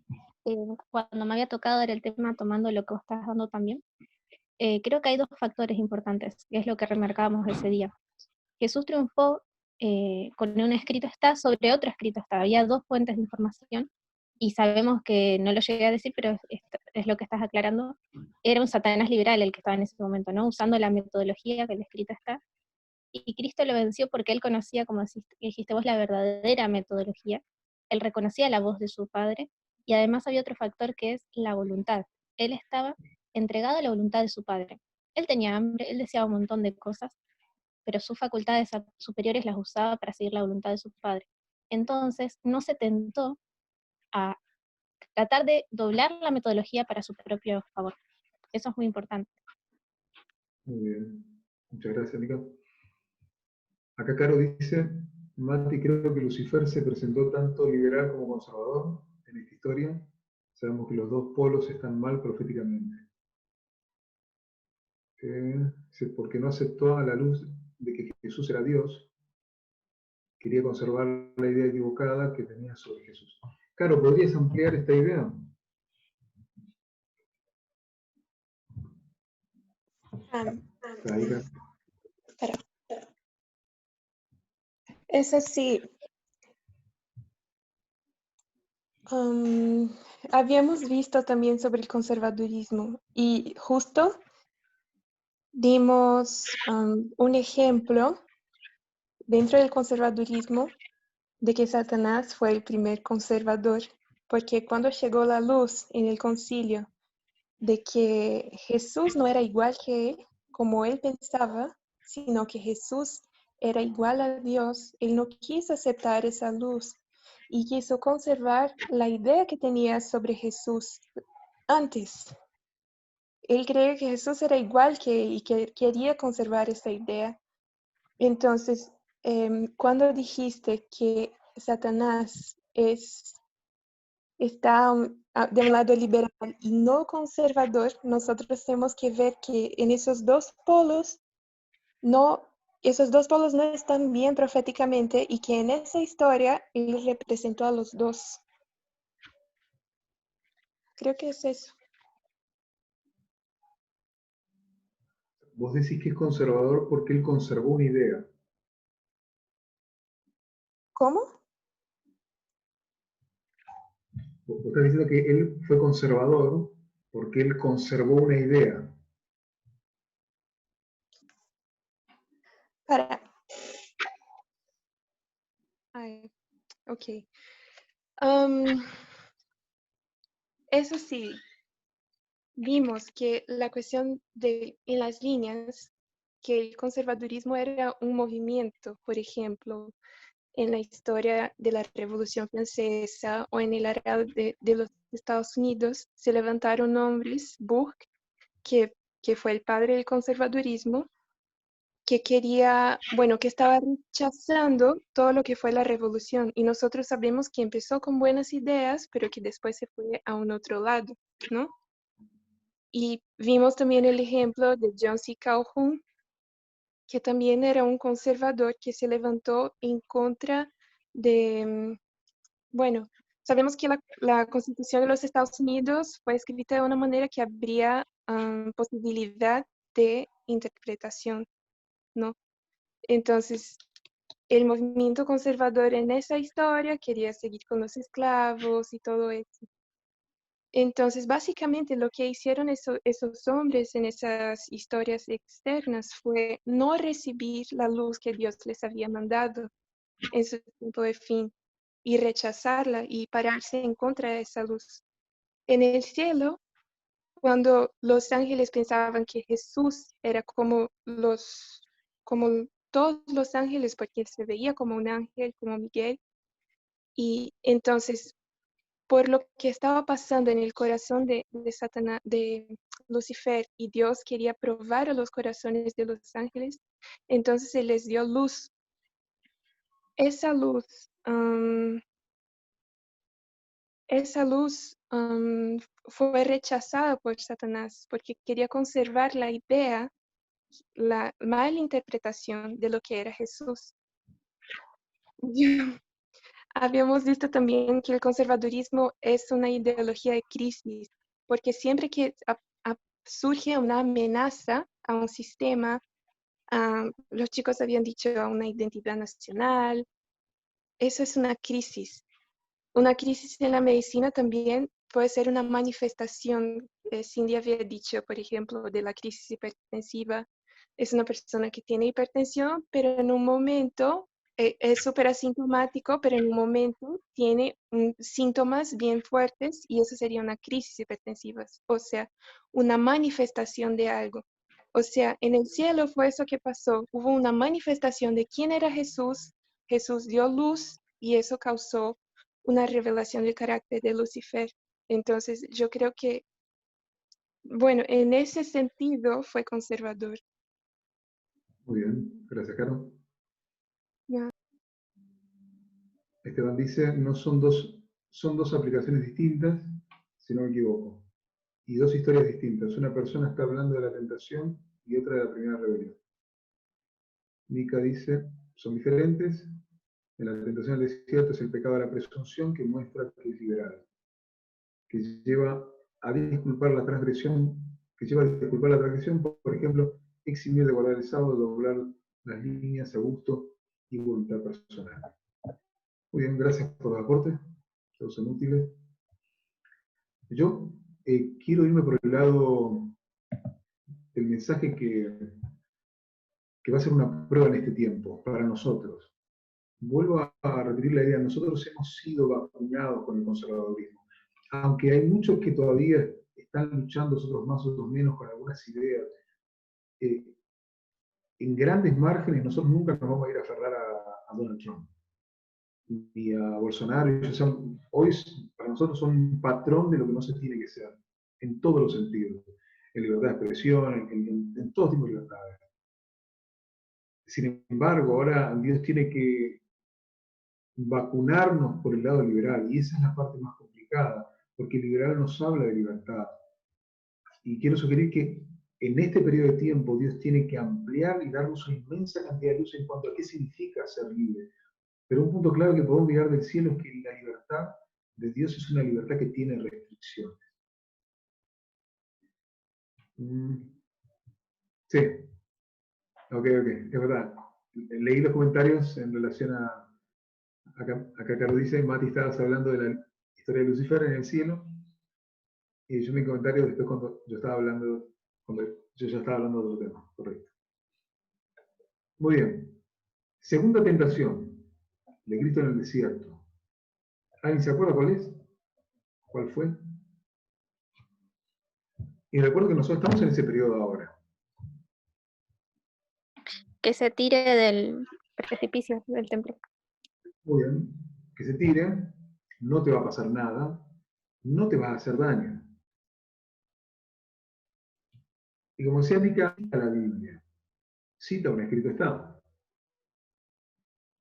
cuando me había tocado era el tema tomando lo que vos estás dando también. Creo que hay dos factores importantes, que es lo que remarcábamos ese día. Jesús triunfó con un escrito está sobre otro escrito está. Había dos fuentes de información y sabemos que no lo llegué a decir, pero es lo que estás aclarando. Era un Satanás liberal el que estaba en ese momento, ¿no? Usando la metodología que el escrito está. Y Cristo lo venció porque él conocía, como dijiste vos, la verdadera metodología. Él reconocía la voz de su Padre y además había otro factor que es la voluntad. Él estaba entregado a la voluntad de su Padre. Él tenía hambre, él deseaba un montón de cosas, pero sus facultades superiores las usaba para seguir la voluntad de su Padre. Entonces no se tentó a tratar de doblar la metodología para su propio favor. Eso es muy importante. Muy bien. Muchas gracias, Mica. Acá Caro dice, Mati, creo que Lucifer se presentó tanto liberal como conservador en esta historia. Sabemos que los dos polos están mal proféticamente. Porque no aceptó a la luz de que Jesús era Dios, quería conservar la idea equivocada que tenía sobre Jesús. Caro, ¿podrías ampliar esta idea? Es así. Habíamos visto también sobre el conservadurismo y justo dimos un ejemplo dentro del conservadurismo de que Satanás fue el primer conservador, porque cuando llegó la luz en el concilio de que Jesús no era igual que él, como él pensaba, sino que Jesús era igual a Dios, él no quiso aceptar esa luz y quiso conservar la idea que tenía sobre Jesús antes. Él creía que Jesús era igual que él y que quería conservar esa idea. Entonces, cuando dijiste que Satanás está de un lado liberal y no conservador, nosotros tenemos que ver que en esos dos polos no están bien proféticamente y que en esa historia él representó a los dos. Creo que es eso. Vos decís que es conservador porque él conservó una idea. ¿Cómo? Vos estás diciendo que él fue conservador porque él conservó una idea. Ok. Eso sí, vimos que la cuestión en las líneas, que el conservadurismo era un movimiento, por ejemplo, en la historia de la Revolución Francesa o en el área de los Estados Unidos, se levantaron hombres, Burke, que fue el padre del conservadurismo, que quería, bueno, que estaba rechazando todo lo que fue la revolución. Y nosotros sabemos que empezó con buenas ideas, pero que después se fue a un otro lado, ¿no? Y vimos también el ejemplo de John C. Calhoun, que también era un conservador que se levantó en contra de, bueno, sabemos que la Constitución de los Estados Unidos fue escrita de una manera que habría posibilidad de interpretación, ¿no? Entonces, el movimiento conservador en esa historia quería seguir con los esclavos y todo eso. Entonces, básicamente lo que hicieron esos hombres en esas historias externas fue no recibir la luz que Dios les había mandado en su tiempo de fin y rechazarla y pararse en contra de esa luz. En el cielo, cuando los ángeles pensaban que Jesús era como todos los ángeles, porque se veía como un ángel, como Miguel, y entonces por lo que estaba pasando en el corazón de Satanás, de Lucifer, y Dios quería probar a los corazones de los ángeles, entonces se les dio luz. Esa luz, fue rechazada por Satanás porque quería conservar la idea, la mala interpretación de lo que era Jesús. Habíamos visto también que el conservadurismo es una ideología de crisis, porque siempre que surge una amenaza a un sistema, los chicos habían dicho a una identidad nacional, eso es una crisis. Una crisis en la medicina también puede ser una manifestación. Cindy había dicho, por ejemplo, de la crisis hipertensiva. Es una persona que tiene hipertensión, pero en un momento es súper asintomático, pero en un momento tiene síntomas bien fuertes y eso sería una crisis hipertensiva, o sea, una manifestación de algo. O sea, en el cielo fue eso que pasó. Hubo una manifestación de quién era Jesús. Jesús dio luz y eso causó una revelación del carácter de Lucifer. Entonces, yo creo que, bueno, en ese sentido fue conservador. Muy bien, gracias, Caro. Ya. Esteban dice, no son dos aplicaciones distintas, si no me equivoco, y dos historias distintas. Una persona está hablando de la tentación y otra de la primera rebelión. Mika dice, son diferentes. En la tentación del desierto es el pecado de la presunción que muestra que es liberal, que lleva a disculpar la transgresión, por ejemplo, eximir de guardar el sábado, doblar las líneas a gusto y voluntad personal. Muy bien, gracias por los aportes, todos son útiles. Yo quiero irme por el lado del mensaje que va a ser una prueba en este tiempo, para nosotros. Vuelvo a repetir la idea, nosotros hemos sido vacunados con el conservadurismo, aunque hay muchos que todavía están luchando, otros más, otros menos, con algunas ideas. En grandes márgenes nosotros nunca nos vamos a ir a aferrar a Donald Trump, ni a Bolsonaro. Hoy para nosotros son un patrón de lo que no se tiene que ser, en todos los sentidos, en libertad de expresión, en todo tipo de libertades. Sin embargo, ahora Dios tiene que vacunarnos por el lado liberal, y esa es la parte más complicada, porque el liberal nos habla de libertad. Y quiero sugerir que en este periodo de tiempo Dios tiene que ampliar y darnos una inmensa cantidad de luz en cuanto a qué significa ser libre. Pero un punto claro que podemos mirar del cielo es que la libertad de Dios es una libertad que tiene restricciones. Sí, ok, es verdad. Leí los comentarios en relación a... Acá Caro dice, Mati, estabas hablando de la historia de Lucifer en el cielo. Y yo mi comentario después cuando yo ya estaba hablando de otro tema, correcto. Muy bien. Segunda tentación de Cristo en el desierto. ¿Alguien se acuerda cuál es? ¿Cuál fue? Y recuerdo que nosotros estamos en ese periodo ahora. Que se tire del precipicio del templo. Muy bien. Que se tire, no te va a pasar nada, no te vas a hacer daño. Y como decía Mica, la Biblia. cita un escrito está.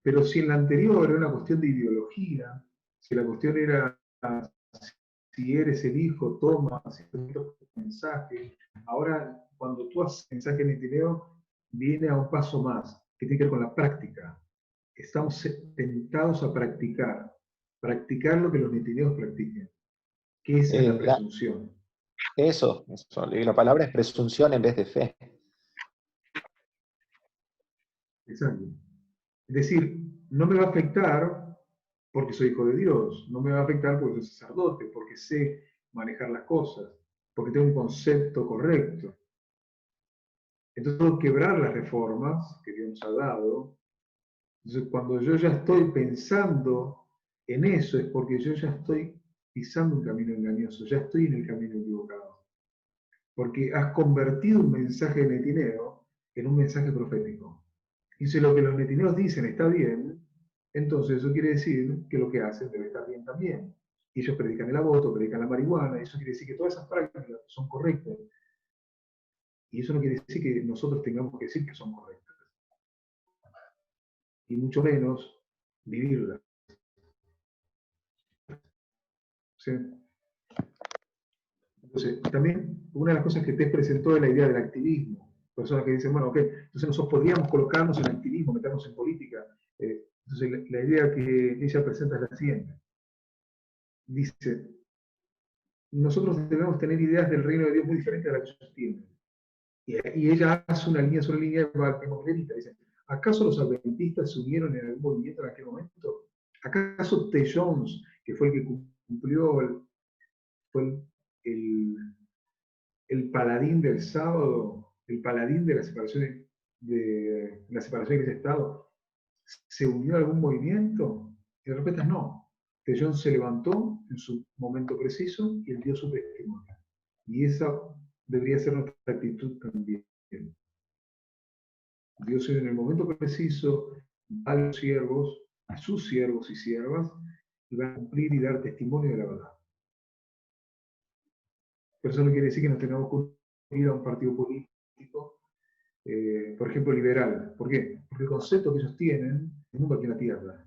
Pero si en la anterior era una cuestión de ideología, si la cuestión era si eres el hijo, toma, si tu mensaje, ahora cuando tú haces mensaje en Netineo, viene a un paso más, que tiene que ver con la práctica. Estamos tentados a practicar lo que los netineos practiquen, que esa es la presunción. Eso, y la palabra es presunción en vez de fe. Exacto. Es decir, no me va a afectar porque soy hijo de Dios, no me va a afectar porque soy sacerdote, porque sé manejar las cosas, porque tengo un concepto correcto. Entonces tengo que quebrar las reformas que Dios nos ha dado. Entonces cuando yo ya estoy pensando en eso es porque yo ya estoy pisando un camino engañoso, ya estoy en el camino equivocado. Porque has convertido un mensaje netineo en un mensaje profético. Y si lo que los netineos dicen está bien, entonces eso quiere decir que lo que hacen debe estar bien también. Y ellos predican el aborto, predican la marihuana, y eso quiere decir que todas esas prácticas son correctas. Y eso no quiere decir que nosotros tengamos que decir que son correctas. Y mucho menos vivirlas. ¿Sí? Entonces, también una de las cosas que te presentó es la idea del activismo. Personas que dicen, bueno, ok, entonces nosotros podríamos colocarnos en activismo, meternos en política. Entonces, la idea que ella presenta es la siguiente. Dice, nosotros debemos tener ideas del reino de Dios muy diferentes a las que ellos tienen. Y ella hace una línea sobre línea evangelista. Dice, ¿acaso los adventistas se unieron en algún movimiento en aquel momento? ¿Acaso T. Jones, que fue el que cumplió, fue el paladín del sábado, el paladín de la separación de Iglesia-Estado, se unió a algún movimiento? Y la respuesta es no. T. Jones se levantó en su momento preciso y él dio su testimonio. Y esa debería ser nuestra actitud también. Dios en el momento preciso va a los siervos, a sus siervos y siervas, y va a cumplir y dar testimonio de la verdad. Pero eso no quiere decir que nos tengamos que unir a un partido político, por ejemplo, liberal. ¿Por qué? Porque el concepto que ellos tienen es mundo aquí en la tierra.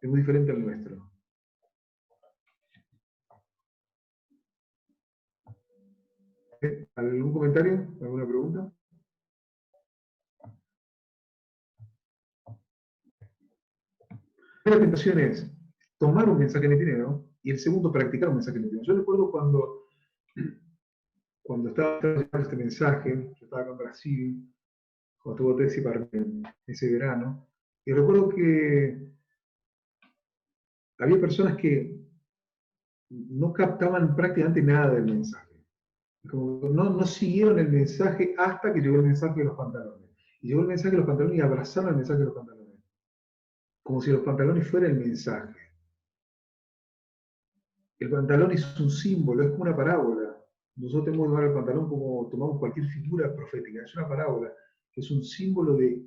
Es muy diferente al nuestro. ¿Algún comentario? ¿Alguna pregunta? La tentación es tomar un mensaje netineo y el segundo practicar un mensaje netineo. Yo recuerdo cuando estaba haciendo este mensaje, yo estaba acá en Brasil, cuando tuvo tesis para ese verano, y recuerdo que había personas que no captaban prácticamente nada del mensaje. Como no siguieron el mensaje hasta que llegó el mensaje de los pantalones. Y llegó el mensaje de los pantalones y abrazaron el mensaje de los pantalones. Como si los pantalones fueran el mensaje. El pantalón es un símbolo, es como una parábola. Nosotros tenemos que tomar el pantalón como tomamos cualquier figura profética. Es una parábola, que es un símbolo de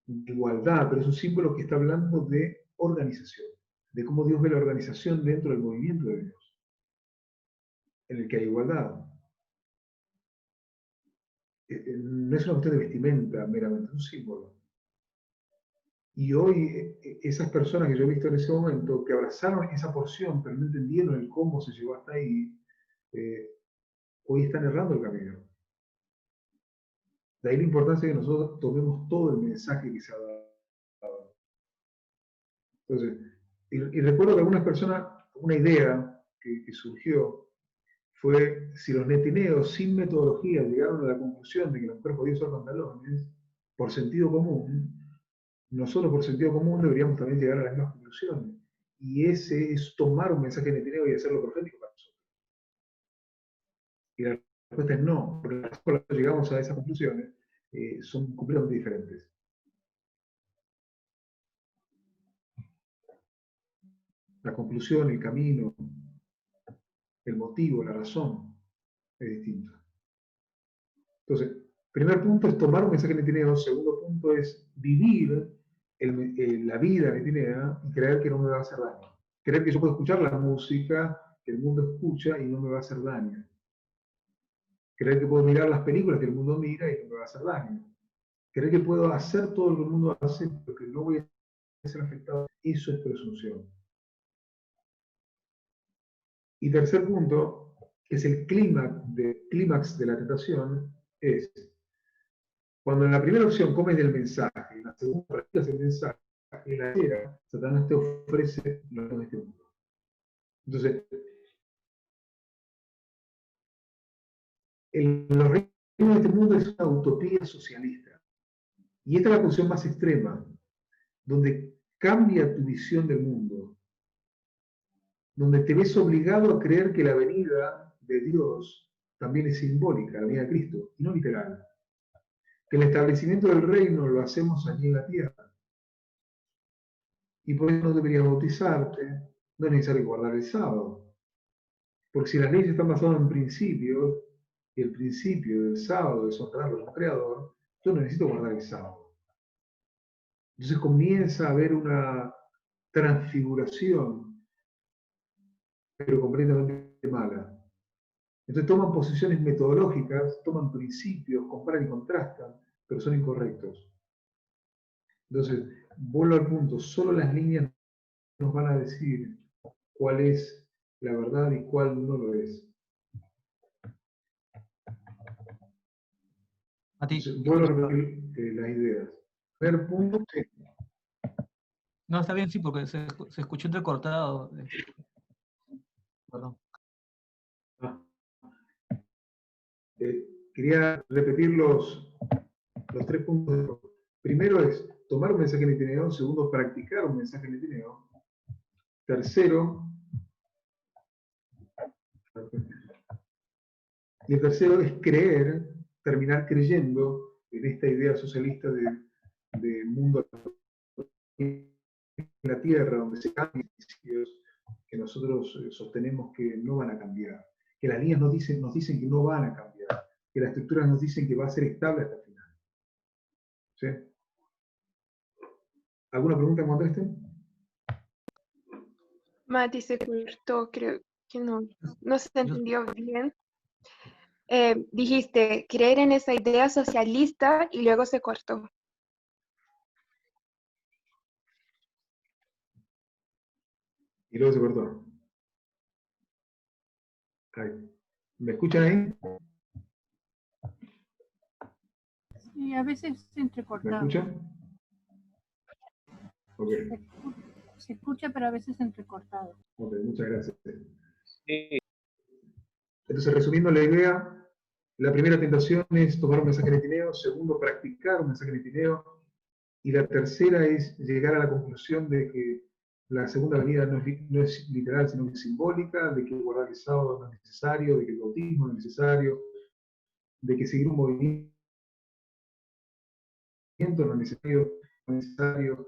igualdad, pero es un símbolo que está hablando de organización, de cómo Dios ve la organización dentro del movimiento de Dios, en el que hay igualdad. No es una cuestión de vestimenta meramente, es un símbolo. Y hoy esas personas que yo he visto en ese momento, que abrazaron esa porción, pero no entendieron el cómo se llegó hasta ahí, hoy están errando el camino. De ahí la importancia de que nosotros tomemos todo el mensaje que se ha dado. Entonces, y recuerdo que algunas personas, una idea que surgió, fue si los netineos sin metodología llegaron a la conclusión de que la mujer podía usar pantalones, por sentido común, nosotros por sentido común deberíamos también llegar a las mismas conclusiones. Y ese es tomar un mensaje netineo y hacerlo profético para nosotros. Y la respuesta es no, porque las razones por las que llegamos a esas conclusiones son completamente diferentes. La conclusión, el camino, el motivo, la razón es distinto. Entonces, primer punto es tomar un mensaje netineo, segundo punto es vivir la vida netinea y creer que no me va a hacer daño. Creer que yo puedo escuchar la música que el mundo escucha y no me va a hacer daño. Creer que puedo mirar las películas que el mundo mira y no me va a hacer daño. Creer que puedo hacer todo lo que el mundo hace, pero que no voy a ser afectado. Eso es presunción. Y tercer punto, que es el clímax de la tentación, es cuando en la primera opción comes del mensaje, en la segunda practicas el mensaje, en la tercera, Satanás te ofrece lo de este mundo. Entonces, los reinos de este mundo es una utopía socialista. Y esta es la posición más extrema, donde cambia tu visión del mundo, donde te ves obligado a creer que la venida de Dios también es simbólica, la venida de Cristo, y no literal. Que el establecimiento del reino lo hacemos aquí en la tierra. Y por eso no deberías bautizarte, no es necesario guardar el sábado. Porque si las leyes están basadas en principios, y el principio del sábado es honrarlo al Creador, yo no necesito guardar el sábado. Entonces comienza a haber una transfiguración, pero completamente mala. Entonces toman posiciones metodológicas, toman principios, comparan y contrastan, pero son incorrectos. Entonces, vuelvo al punto, solo las líneas nos van a decir cuál es la verdad y cuál no lo es. Entonces, vuelvo a repetir las ideas. Primer punto, No, está bien, sí, porque se escuchó entrecortado. Perdón. Quería repetir los 3 puntos. Primero es tomar un mensaje en Itineo. Segundo, practicar un mensaje en Itineo. Tercero, y el tercero es creer, terminar creyendo en esta idea socialista de mundo en la Tierra, donde se cambian principios que nosotros sostenemos que no van a cambiar, que las líneas nos dicen que no van a cambiar, que las estructuras nos dicen que va a ser estable hasta el final. ¿Sí? ¿Alguna pregunta en cuanto a este? Mati se cortó, creo que no se entendió bien. Dijiste creer en esa idea socialista y luego se cortó. Y luego se cortó. Ahí. ¿Me escuchan ahí? Sí, a veces es entrecortado. ¿Me escuchan? Okay. Se escucha, pero a veces entrecortado. Ok, muchas gracias. Entonces, resumiendo la idea, la primera tentación es tomar un mensaje en Itineo, segundo, practicar un mensaje en Itineo, y la tercera es llegar a la conclusión de que la segunda venida no es literal, sino que es simbólica, de que guardar el sábado no es necesario, de que el bautismo no es necesario, de que seguir un movimiento no es necesario,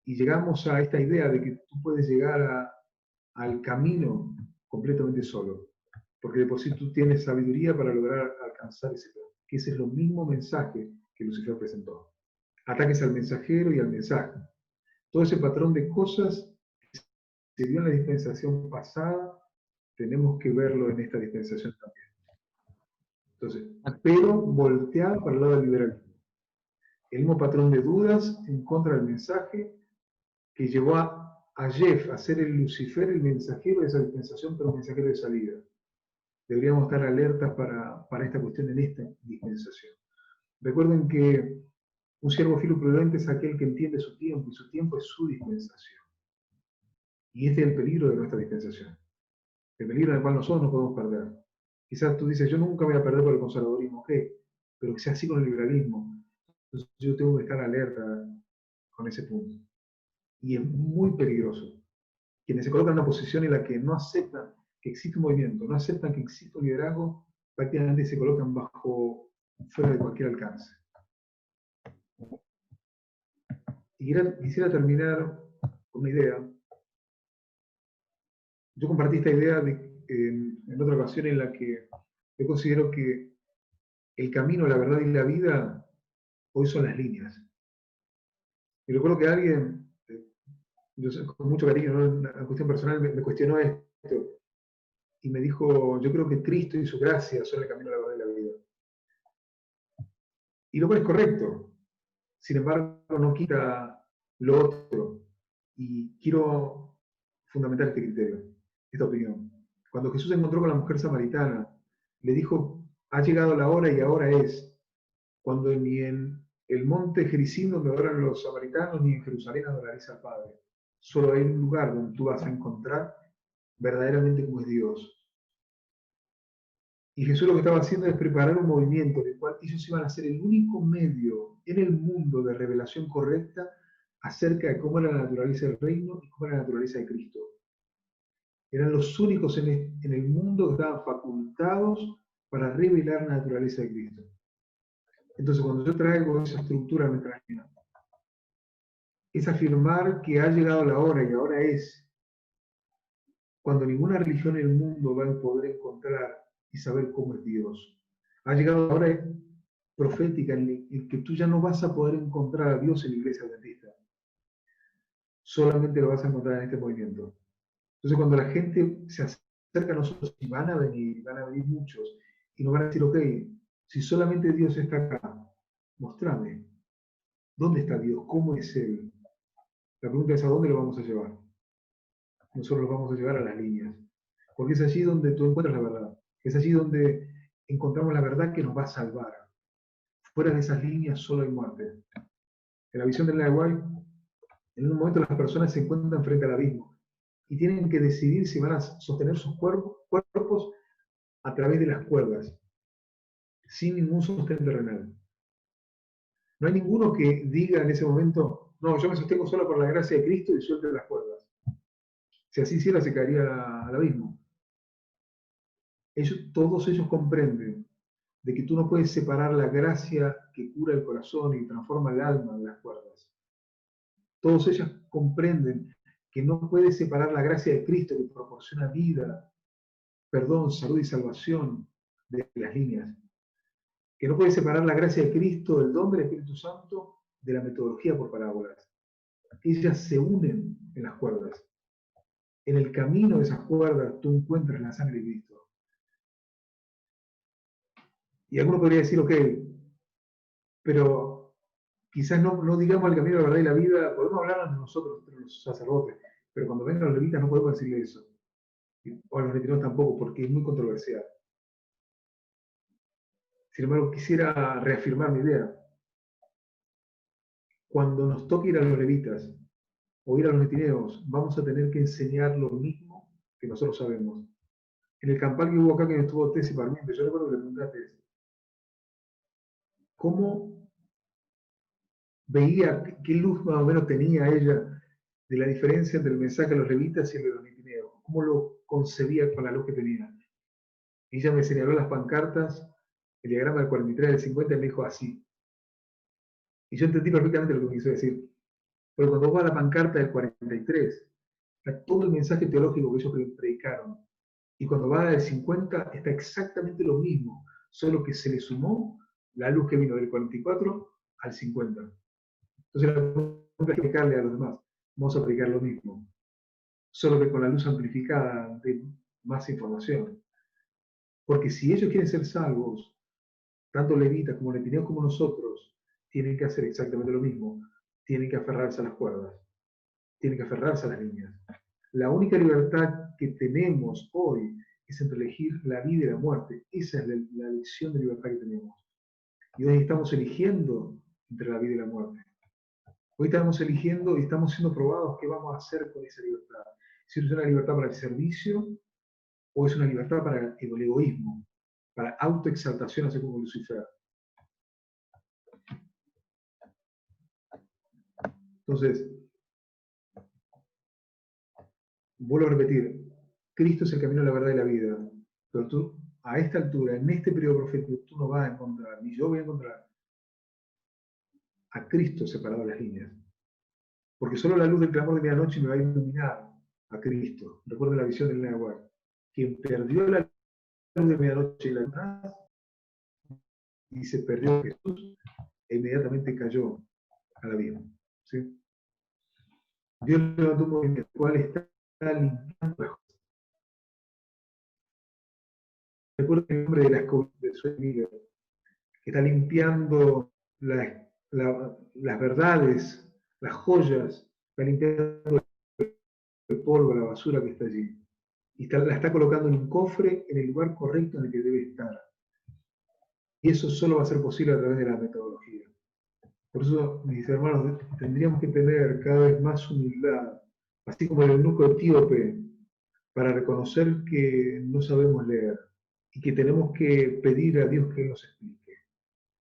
y llegamos a esta idea de que tú puedes llegar al camino completamente solo, porque de por sí tú tienes sabiduría para lograr alcanzar ese plan, que ese es lo mismo mensaje que Lucifer presentó. Ataques al mensajero y al mensaje. Todo ese patrón de cosas que se dio en la dispensación pasada, tenemos que verlo en esta dispensación también. Entonces, pero volteado para el lado del liberalismo. El mismo patrón de dudas en contra del mensaje que llevó a Jeff a ser el Lucifer, el mensajero de esa dispensación, pero un mensajero de salida. Deberíamos estar alertas para esta cuestión en esta dispensación. Recuerden que un siervo fiel y prudente es aquel que entiende su tiempo, y su tiempo es su dispensación. Y este es el peligro de nuestra dispensación. El peligro en el cual nosotros no podemos perder. Quizás tú dices, yo nunca voy a perder por el conservadurismo, ok, pero que sea así con el liberalismo. Entonces yo tengo que estar alerta con ese punto. Y es muy peligroso. Quienes se colocan en una posición en la que no aceptan que existe un movimiento, no aceptan que existe un liderazgo, prácticamente se colocan fuera de cualquier alcance. Y quisiera terminar con una idea. Yo compartí esta idea en otra ocasión en la que yo considero que el camino, la verdad y la vida hoy son las líneas. Y recuerdo que alguien, yo con mucho cariño, ¿no? Una cuestión personal, me cuestionó esto. y me dijo, yo creo que Cristo y su gracia son el camino, la verdad y la vida. Y lo cual es correcto. Sin embargo, no quita lo otro. Y quiero fundamentar este criterio, esta opinión. Cuando Jesús se encontró con la mujer samaritana, le dijo, ha llegado la hora y ahora es, cuando ni en el monte Gerizim donde adoran los samaritanos, ni en Jerusalén adoraréis al Padre. Solo hay un lugar donde tú vas a encontrar verdaderamente cómo es Dios. Y Jesús lo que estaba haciendo es preparar un movimiento en el cual ellos iban a ser el único medio en el mundo de revelación correcta acerca de cómo era la naturaleza del reino y cómo era la naturaleza de Cristo. Eran los únicos en el mundo que estaban facultados para revelar la naturaleza de Cristo. Entonces, cuando yo traigo esa estructura a nuestra vida, es afirmar que ha llegado la hora y ahora es cuando ninguna religión en el mundo va a poder encontrar y saber cómo es Dios. Ha llegado la hora profética en que tú ya no vas a poder encontrar a Dios en la iglesia adventista. Solamente lo vas a encontrar en este movimiento. Entonces, cuando la gente se acerca a nosotros, y van a venir muchos, y nos van a decir, ok, si solamente Dios está acá, mostrame. ¿Dónde está Dios? ¿Cómo es Él? La pregunta es, ¿a dónde lo vamos a llevar? Nosotros lo vamos a llevar a las líneas. Porque es allí donde tú encuentras la verdad. Es allí donde encontramos la verdad que nos va a salvar. Fuera de esas líneas solo hay muerte. En la visión de Elena White, en un momento las personas se encuentran frente al abismo y tienen que decidir si van a sostener sus cuerpos a través de las cuerdas, sin ningún sostén terrenal. No hay ninguno que diga en ese momento, no, yo me sostengo solo por la gracia de Cristo y suelte las cuerdas. Si así hiciera, se caería al abismo. Todos ellos comprenden de que tú no puedes separar la gracia que cura el corazón y transforma el alma de las cuerdas. Todos ellos comprenden que no puedes separar la gracia de Cristo que proporciona vida, perdón, salud y salvación de las líneas. Que no puedes separar la gracia de Cristo, del don del Espíritu Santo, de la metodología por parábolas. Ellas se unen en las cuerdas. En el camino de esas cuerdas tú encuentras la sangre de Cristo. Y alguno podría decir, ok, pero quizás no digamos el camino de la verdad y la vida, podemos hablar de nosotros, entre los sacerdotes, pero cuando vengan los levitas no podemos decirle eso. O a los retirados tampoco, porque es muy controversial. Sin embargo, quisiera reafirmar mi idea. Cuando nos toque ir a los levitas o ir a los netineos, vamos a tener que enseñar lo mismo que nosotros sabemos. En el campal que hubo acá, que estuvo Tess y Parmiento, yo recuerdo que le pregunté a Tess, ¿cómo veía, qué luz más o menos tenía ella de la diferencia entre el mensaje de los levitas y el de los netineos? ¿Cómo lo concebía con la luz que tenía? Ella me señaló las pancartas, el diagrama del 43 del 50 y me dijo así. Y yo entendí perfectamente lo que me quiso decir. Pero cuando va a la pancarta del 43, está todo el mensaje teológico que ellos predicaron. Y cuando va a la del 50, está exactamente lo mismo, solo que se le sumó la luz que vino del 44 al 50. Entonces la pregunta es explicarle a los demás, vamos a predicar lo mismo, solo que con la luz amplificada de más información. Porque si ellos quieren ser salvos, tanto levitas como netineos como nosotros, tienen que hacer exactamente lo mismo. Tienen que aferrarse a las cuerdas. Tienen que aferrarse a las líneas. La única libertad que tenemos hoy es entre elegir la vida y la muerte. Esa es la elección de libertad que tenemos. Y hoy estamos eligiendo entre la vida y la muerte. Hoy estamos eligiendo y estamos siendo probados qué vamos a hacer con esa libertad. Si es una libertad para el servicio o es una libertad para el egoísmo, para autoexaltación, así como Lucifer. Entonces, vuelvo a repetir, Cristo es el camino, la verdad y la vida. Pero tú, a esta altura, en este periodo profético, tú no vas a encontrar, ni yo voy a encontrar, a Cristo separado de las líneas. Porque solo la luz del clamor de medianoche me va a iluminar a Cristo. Recuerda la visión de Elena White. Quien perdió la luz de medianoche y la luz, y se perdió Jesús, e inmediatamente cayó al abismo. ¿Sí? Dios levantó un movimiento, el cual está limpiando las cosas. recuerdo el nombre de la escoba de Sven Miller, que está limpiando las verdades, las joyas, está limpiando el polvo, la basura que está allí. Y la está colocando en un cofre en el lugar correcto en el que debe estar. Y eso solo va a ser posible a través de la metodología. Por eso, mis hermanos, tendríamos que tener cada vez más humildad, así como el eunuco etíope, para reconocer que no sabemos leer y que tenemos que pedir a Dios que nos explique,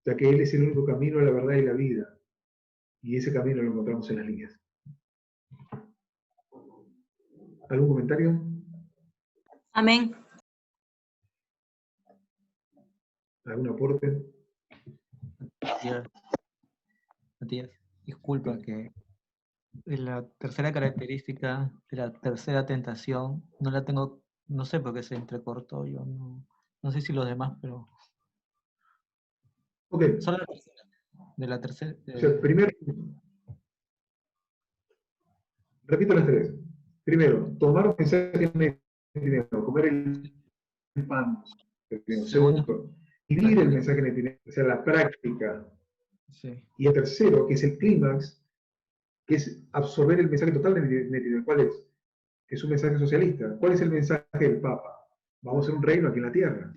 ya que Él es el único camino, la verdad y la vida. Y ese camino lo encontramos en las líneas. ¿Algún comentario? Amén. ¿Algún aporte? Matías, disculpa que la tercera característica de la tercera tentación no la tengo, no sé por qué se entrecortó, yo no sé si los demás, pero... Ok. Solo la tercera. De la tercera... O sea, primero, repito las tres. Primero, tomar un mensaje netineno, comer el pan. Segundo, vivir el mensaje netineno, o sea, la práctica. Sí. Y el tercero, que es el clímax, que es absorber el mensaje total de netineno. ¿Cuál es? Que es un mensaje socialista. ¿Cuál es el mensaje del Papa? Vamos a hacer un reino aquí en la tierra.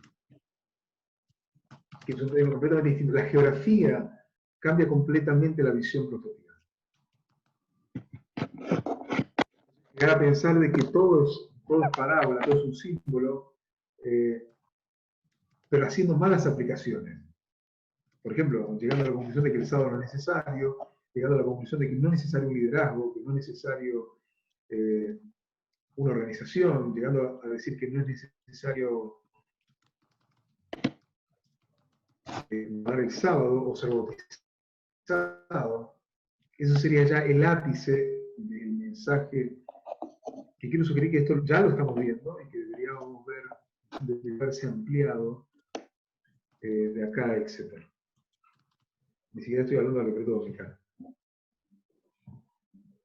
Que es un reino completamente distinto. La geografía cambia completamente la visión profética. Llegar a pensar de que todo es parábola, todo es un símbolo, pero haciendo malas aplicaciones. Por ejemplo, llegando a la conclusión de que el sábado no es necesario, llegando a la conclusión de que no es necesario un liderazgo, que no es necesario una organización, llegando a decir que no es necesario dar el sábado o ser bautizado. Eso sería ya el ápice del mensaje que quiero sugerir que esto ya lo estamos viendo y que deberíamos ver, de verse ampliado de acá, etc. Ni siquiera estoy hablando de la pretómica.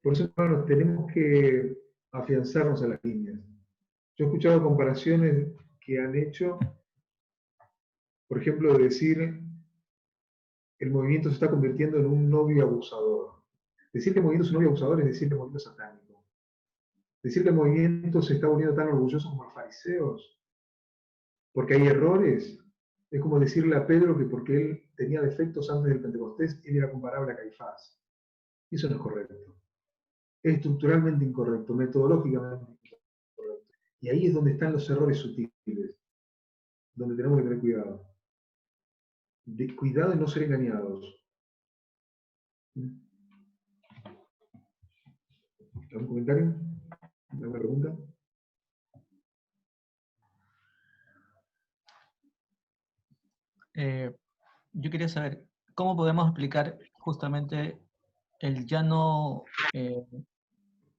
Por eso, hermanos, tenemos que afianzarnos a las líneas. Yo he escuchado comparaciones que han hecho, por ejemplo, de decir el movimiento se está convirtiendo en un novio abusador. Decir que el movimiento es un novio abusador es decir que el movimiento es satánico. Decir que el movimiento se está volviendo tan orgulloso como los fariseos, porque hay errores, es como decirle a Pedro que porque él tenía defectos antes del Pentecostés, él era comparable a Caifás. Eso no es correcto. Es estructuralmente incorrecto, metodológicamente incorrecto. Y ahí es donde están los errores sutiles, donde tenemos que tener cuidado. Cuidado de no ser engañados. ¿Algún comentario? ¿Alguna pregunta? Yo quería saber, ¿cómo podemos aplicar justamente el ya no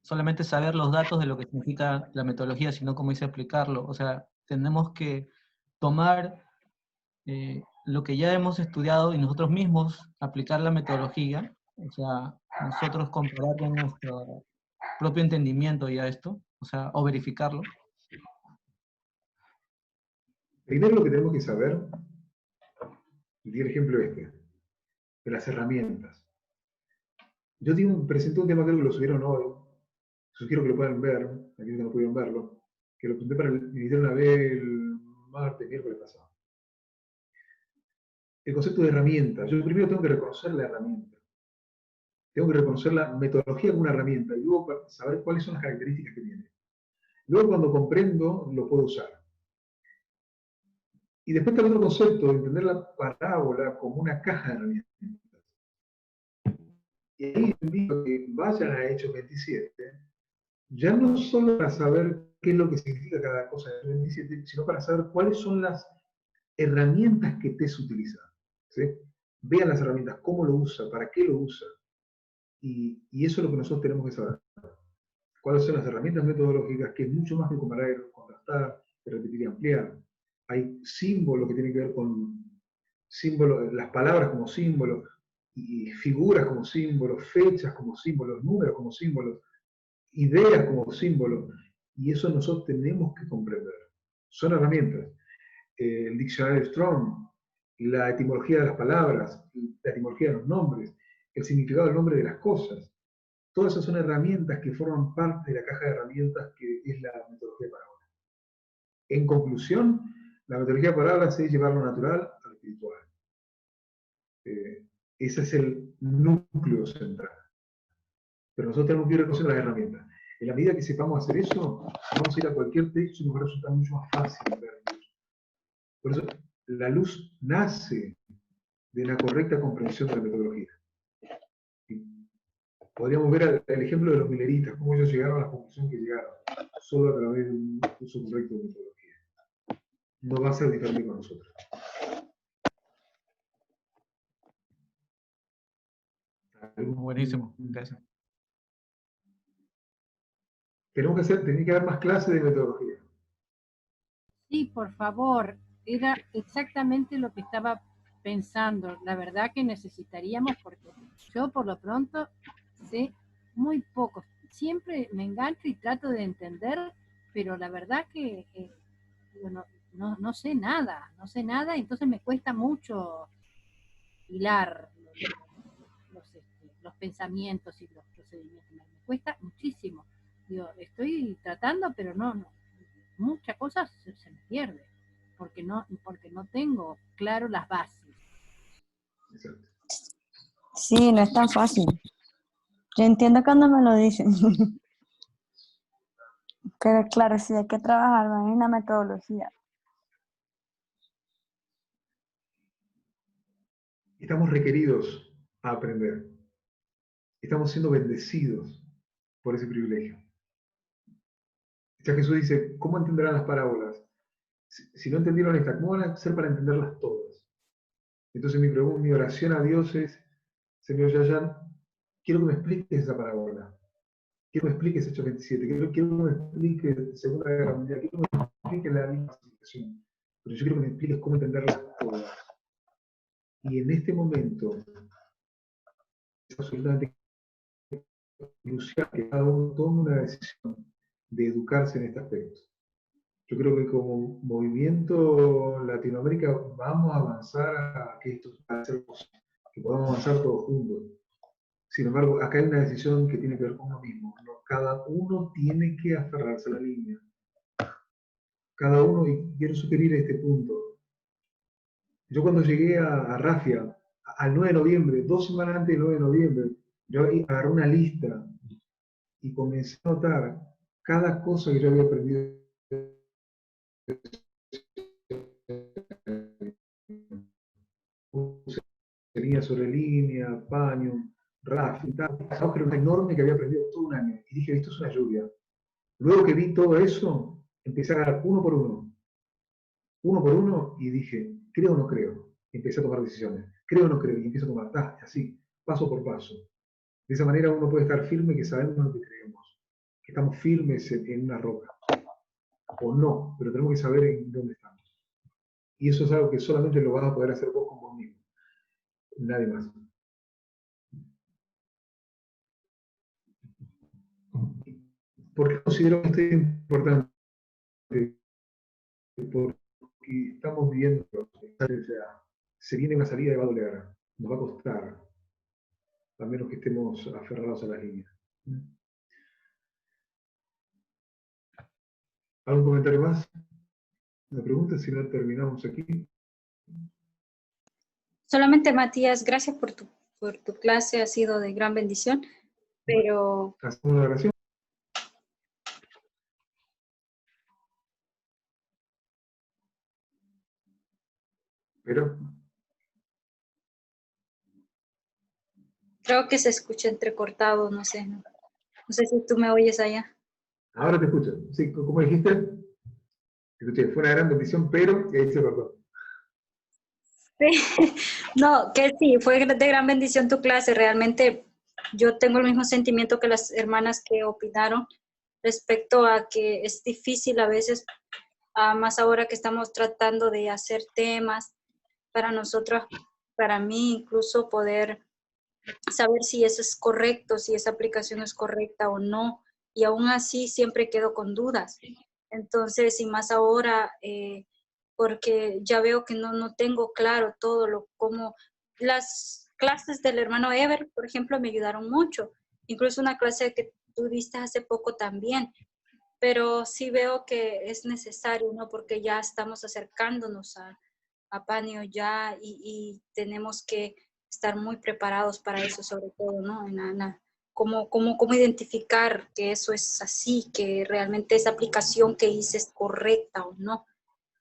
solamente saber los datos de lo que significa la metodología, sino cómo dice aplicarlo? O sea, tenemos que tomar lo que ya hemos estudiado y nosotros mismos aplicar la metodología, o sea, nosotros comparar con nuestro propio entendimiento ya esto, o sea, o verificarlo. Primero lo que tenemos que saber, y di el ejemplo de las herramientas. Yo presenté un tema, creo que lo subieron hoy, sugiero que lo puedan ver, aquellos que no pudieron verlo, que lo presenté para el ministerio una vez el miércoles pasado. El concepto de herramienta. Yo primero tengo que reconocer la herramienta. Tengo que reconocer la metodología como una herramienta y luego saber cuáles son las características que tiene. Luego cuando comprendo, lo puedo usar. Y después está el otro concepto de entender la parábola como una caja de herramientas. Y ahí invito a que vayan a Hechos 27, ya no solo para saber qué es lo que significa cada cosa de Hechos 27, sino para saber cuáles son las herramientas que TES utiliza. ¿Sí? Vean las herramientas, cómo lo usa, para qué lo usa. Y eso es lo que nosotros tenemos que saber. ¿Cuáles son las herramientas metodológicas? Que es mucho más que comparar, contrastar, repetir y ampliar. Hay símbolos que tienen que ver con símbolos, las palabras como símbolos, y figuras como símbolos, fechas como símbolos, números como símbolos, ideas como símbolos. Y eso nosotros tenemos que comprender. Son herramientas. el diccionario Strong, la etimología de las palabras, la etimología de los nombres, el significado del nombre de las cosas. Todas esas son herramientas que forman parte de la caja de herramientas que es la metodología de parábolas. En conclusión, la metodología de parábolas es llevar lo natural al espiritual. Ese es el núcleo central. Pero nosotros tenemos que ir reconociendo las herramientas. En la medida que sepamos hacer eso, vamos a ir a cualquier texto y nos va a resultar mucho más fácil ver luz. Por eso, la luz nace de la correcta comprensión de la metodología. Podríamos ver el ejemplo de los mileritas, cómo ellos llegaron a la conclusión que llegaron, solo a través de un uso correcto de metodología. No va a ser diferente con nosotros. Buenísimo, gracias. Tenemos que tiene que haber más clases de metodología. Sí, por favor. Era exactamente lo que estaba pensando. La verdad que necesitaríamos, porque yo por lo pronto sé muy poco. Siempre me engancho y trato de entender, pero la verdad que no sé nada, entonces me cuesta mucho hilar los pensamientos y los procedimientos. Me cuesta muchísimo. Digo, estoy tratando, pero no muchas cosas se me pierde, porque no tengo claro las bases. Sí, no es tan fácil. Yo entiendo cuando me lo dicen. Pero claro, sí hay que trabajar más en la metodología. Estamos requeridos a aprender. Estamos siendo bendecidos por ese privilegio. Ya Jesús dice, ¿cómo entenderán las parábolas? Si no entendieron esta, ¿cómo van a hacer para entenderlas todas? Entonces mi oración a Dios es, Señor Yayan, quiero que me expliques esa parábola. Quiero que me expliques Hechos 27. Quiero que me expliques Segunda Guerra Mundial. Quiero que me expliques la misma situación. Pero yo quiero que me expliques cómo entenderlas todas. Y en este momento es absolutamente crucial que cada uno tome una decisión de educarse en este aspecto. Yo creo que como movimiento Latinoamérica vamos a avanzar a que esto va a ser posible, que podamos avanzar todos juntos. Sin embargo, acá hay una decisión que tiene que ver con uno mismo. ¿No? Cada uno tiene que aferrarse a la línea. Cada uno, y quiero sugerir este punto. Yo cuando llegué a Rafia, al 9 de noviembre, 2 semanas antes del 9 de noviembre, yo agarré una lista y comencé a notar cada cosa que yo había aprendido. Tenía sobre línea, paño, Rafia, algo que era enorme que había aprendido todo un año. Y dije, esto es una lluvia. Luego que vi todo eso, empecé a agarrar uno por uno, y dije, creo o no creo. Empecé a tomar decisiones. Creo o no creo. Y empiezo a tomar, así, paso por paso. De esa manera uno puede estar firme que sabemos lo que creemos. Que estamos firmes en una roca. O no, pero tenemos que saber en dónde estamos. Y eso es algo que solamente lo vas a poder hacer vos con vos mismo. Nadie más. ¿Por qué considero que esto es importante? Porque estamos viendo, se viene una salida y va a doler, nos va a costar, a menos que estemos aferrados a las líneas. ¿Algún comentario más? ¿Me pregunta si no terminamos aquí? Solamente, Matías, gracias por tu clase, ha sido de gran bendición, pero... ¿Hacemos una oración? Pero... Creo que se escucha entrecortado, no sé. No sé si tú me oyes allá. Ahora te escucho. Sí, ¿cómo dijiste? Escuché, fue una gran bendición, pero... Y ahí se cortó. Sí. No, que sí, fue de gran bendición tu clase. Realmente yo tengo el mismo sentimiento que las hermanas que opinaron respecto a que es difícil a veces, más ahora que estamos tratando de hacer temas para nosotras, para mí incluso poder saber si eso es correcto, si esa aplicación es correcta o no, y aún así siempre quedo con dudas. Entonces, y más ahora porque ya veo que no tengo claro todo como las clases del hermano Ever, por ejemplo, me ayudaron mucho. Incluso una clase que tú diste hace poco también. Pero sí veo que es necesario, ¿no? Porque ya estamos acercándonos a Panio ya y tenemos que estar muy preparados para eso, sobre todo, ¿no? Cómo identificar que eso es así, que realmente esa aplicación que hice es correcta o no.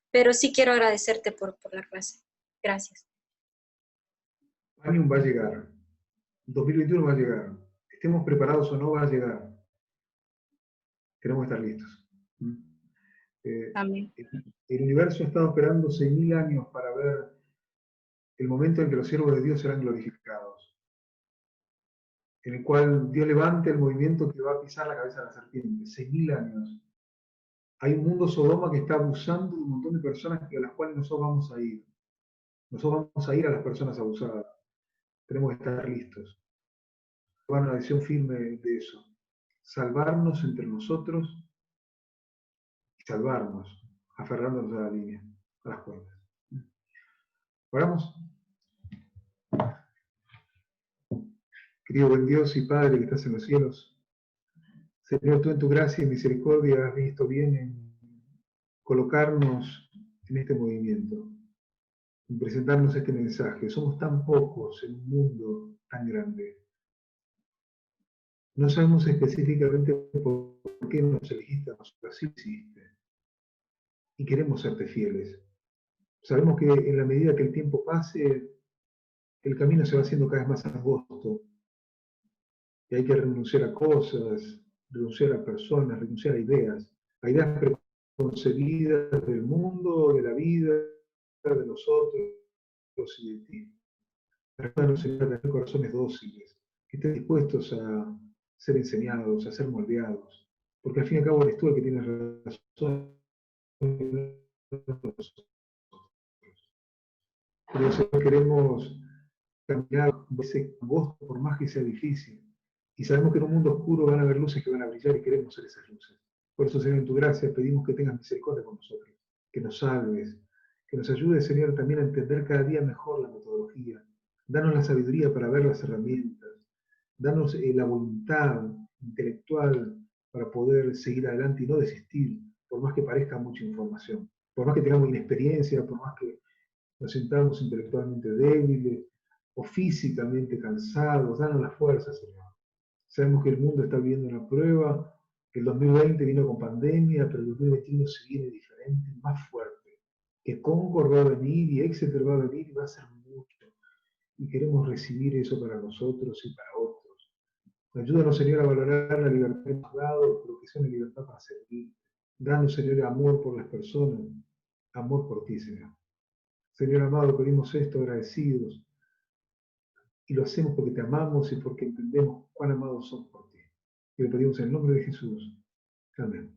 Pero sí quiero agradecerte por la clase. Gracias. Panium va a llegar. 2021 va a llegar. Estemos preparados o no, va a llegar. Tenemos que estar listos. Amén. El universo ha estado esperando 6.000 años para ver el momento en que los siervos de Dios serán glorificados, en el cual Dios levante el movimiento que va a pisar la cabeza de la serpiente. 6.000 años. Hay un mundo Sodoma que está abusando de un montón de personas a las cuales nosotros vamos a ir. Nosotros vamos a ir a las personas abusadas. Tenemos que estar listos. Tomar una decisión firme de eso. Salvarnos entre nosotros y salvarnos, aferrándonos a la línea, a las cuerdas. ¿Oramos? Querido buen Dios y Padre que estás en los cielos, Señor, tú en tu gracia y misericordia has visto bien en colocarnos en este movimiento, en presentarnos este mensaje. Somos tan pocos en un mundo tan grande. No sabemos específicamente por qué nos elegiste a nosotros, así hiciste. Y queremos serte fieles. Sabemos que en la medida que el tiempo pase, el camino se va haciendo cada vez más angosto. Y hay que renunciar a cosas, renunciar a personas, renunciar a ideas preconcebidas del mundo, de la vida, de nosotros y de ti. Ayúdanos, Señor, a tener corazones dóciles, que estén dispuestos a ser enseñados, a ser moldeados, porque al fin y al cabo eres tú el que tienes razón. Pero Señor, queremos caminar ese angosto por más que sea difícil. Y sabemos que en un mundo oscuro van a haber luces que van a brillar y queremos ser esas luces. Por eso, Señor, en tu gracia pedimos que tengas misericordia con nosotros, que nos salves, que nos ayudes, Señor, también a entender cada día mejor la metodología. Danos la sabiduría para ver las herramientas. Danos la voluntad intelectual para poder seguir adelante y no desistir, por más que parezca mucha información, por más que tengamos inexperiencia, por más que nos sintamos intelectualmente débiles o físicamente cansados. Danos la fuerza, Señor. Sabemos que el mundo está viviendo una prueba, que el 2020 vino con pandemia, pero el 2021 se viene diferente, más fuerte. Que Concord va a venir y Exeter va a venir y va a ser mucho. Y queremos recibir eso para nosotros y para otros. Ayúdanos, Señor, a valorar la libertad que hemos dado, pero que sea una libertad para servir. Danos, Señor, amor por las personas, amor por ti, Señor. Señor amado, pedimos esto agradecidos. Y lo hacemos porque te amamos y porque entendemos cuán amados somos por ti. Y lo pedimos en el nombre de Jesús. Amén.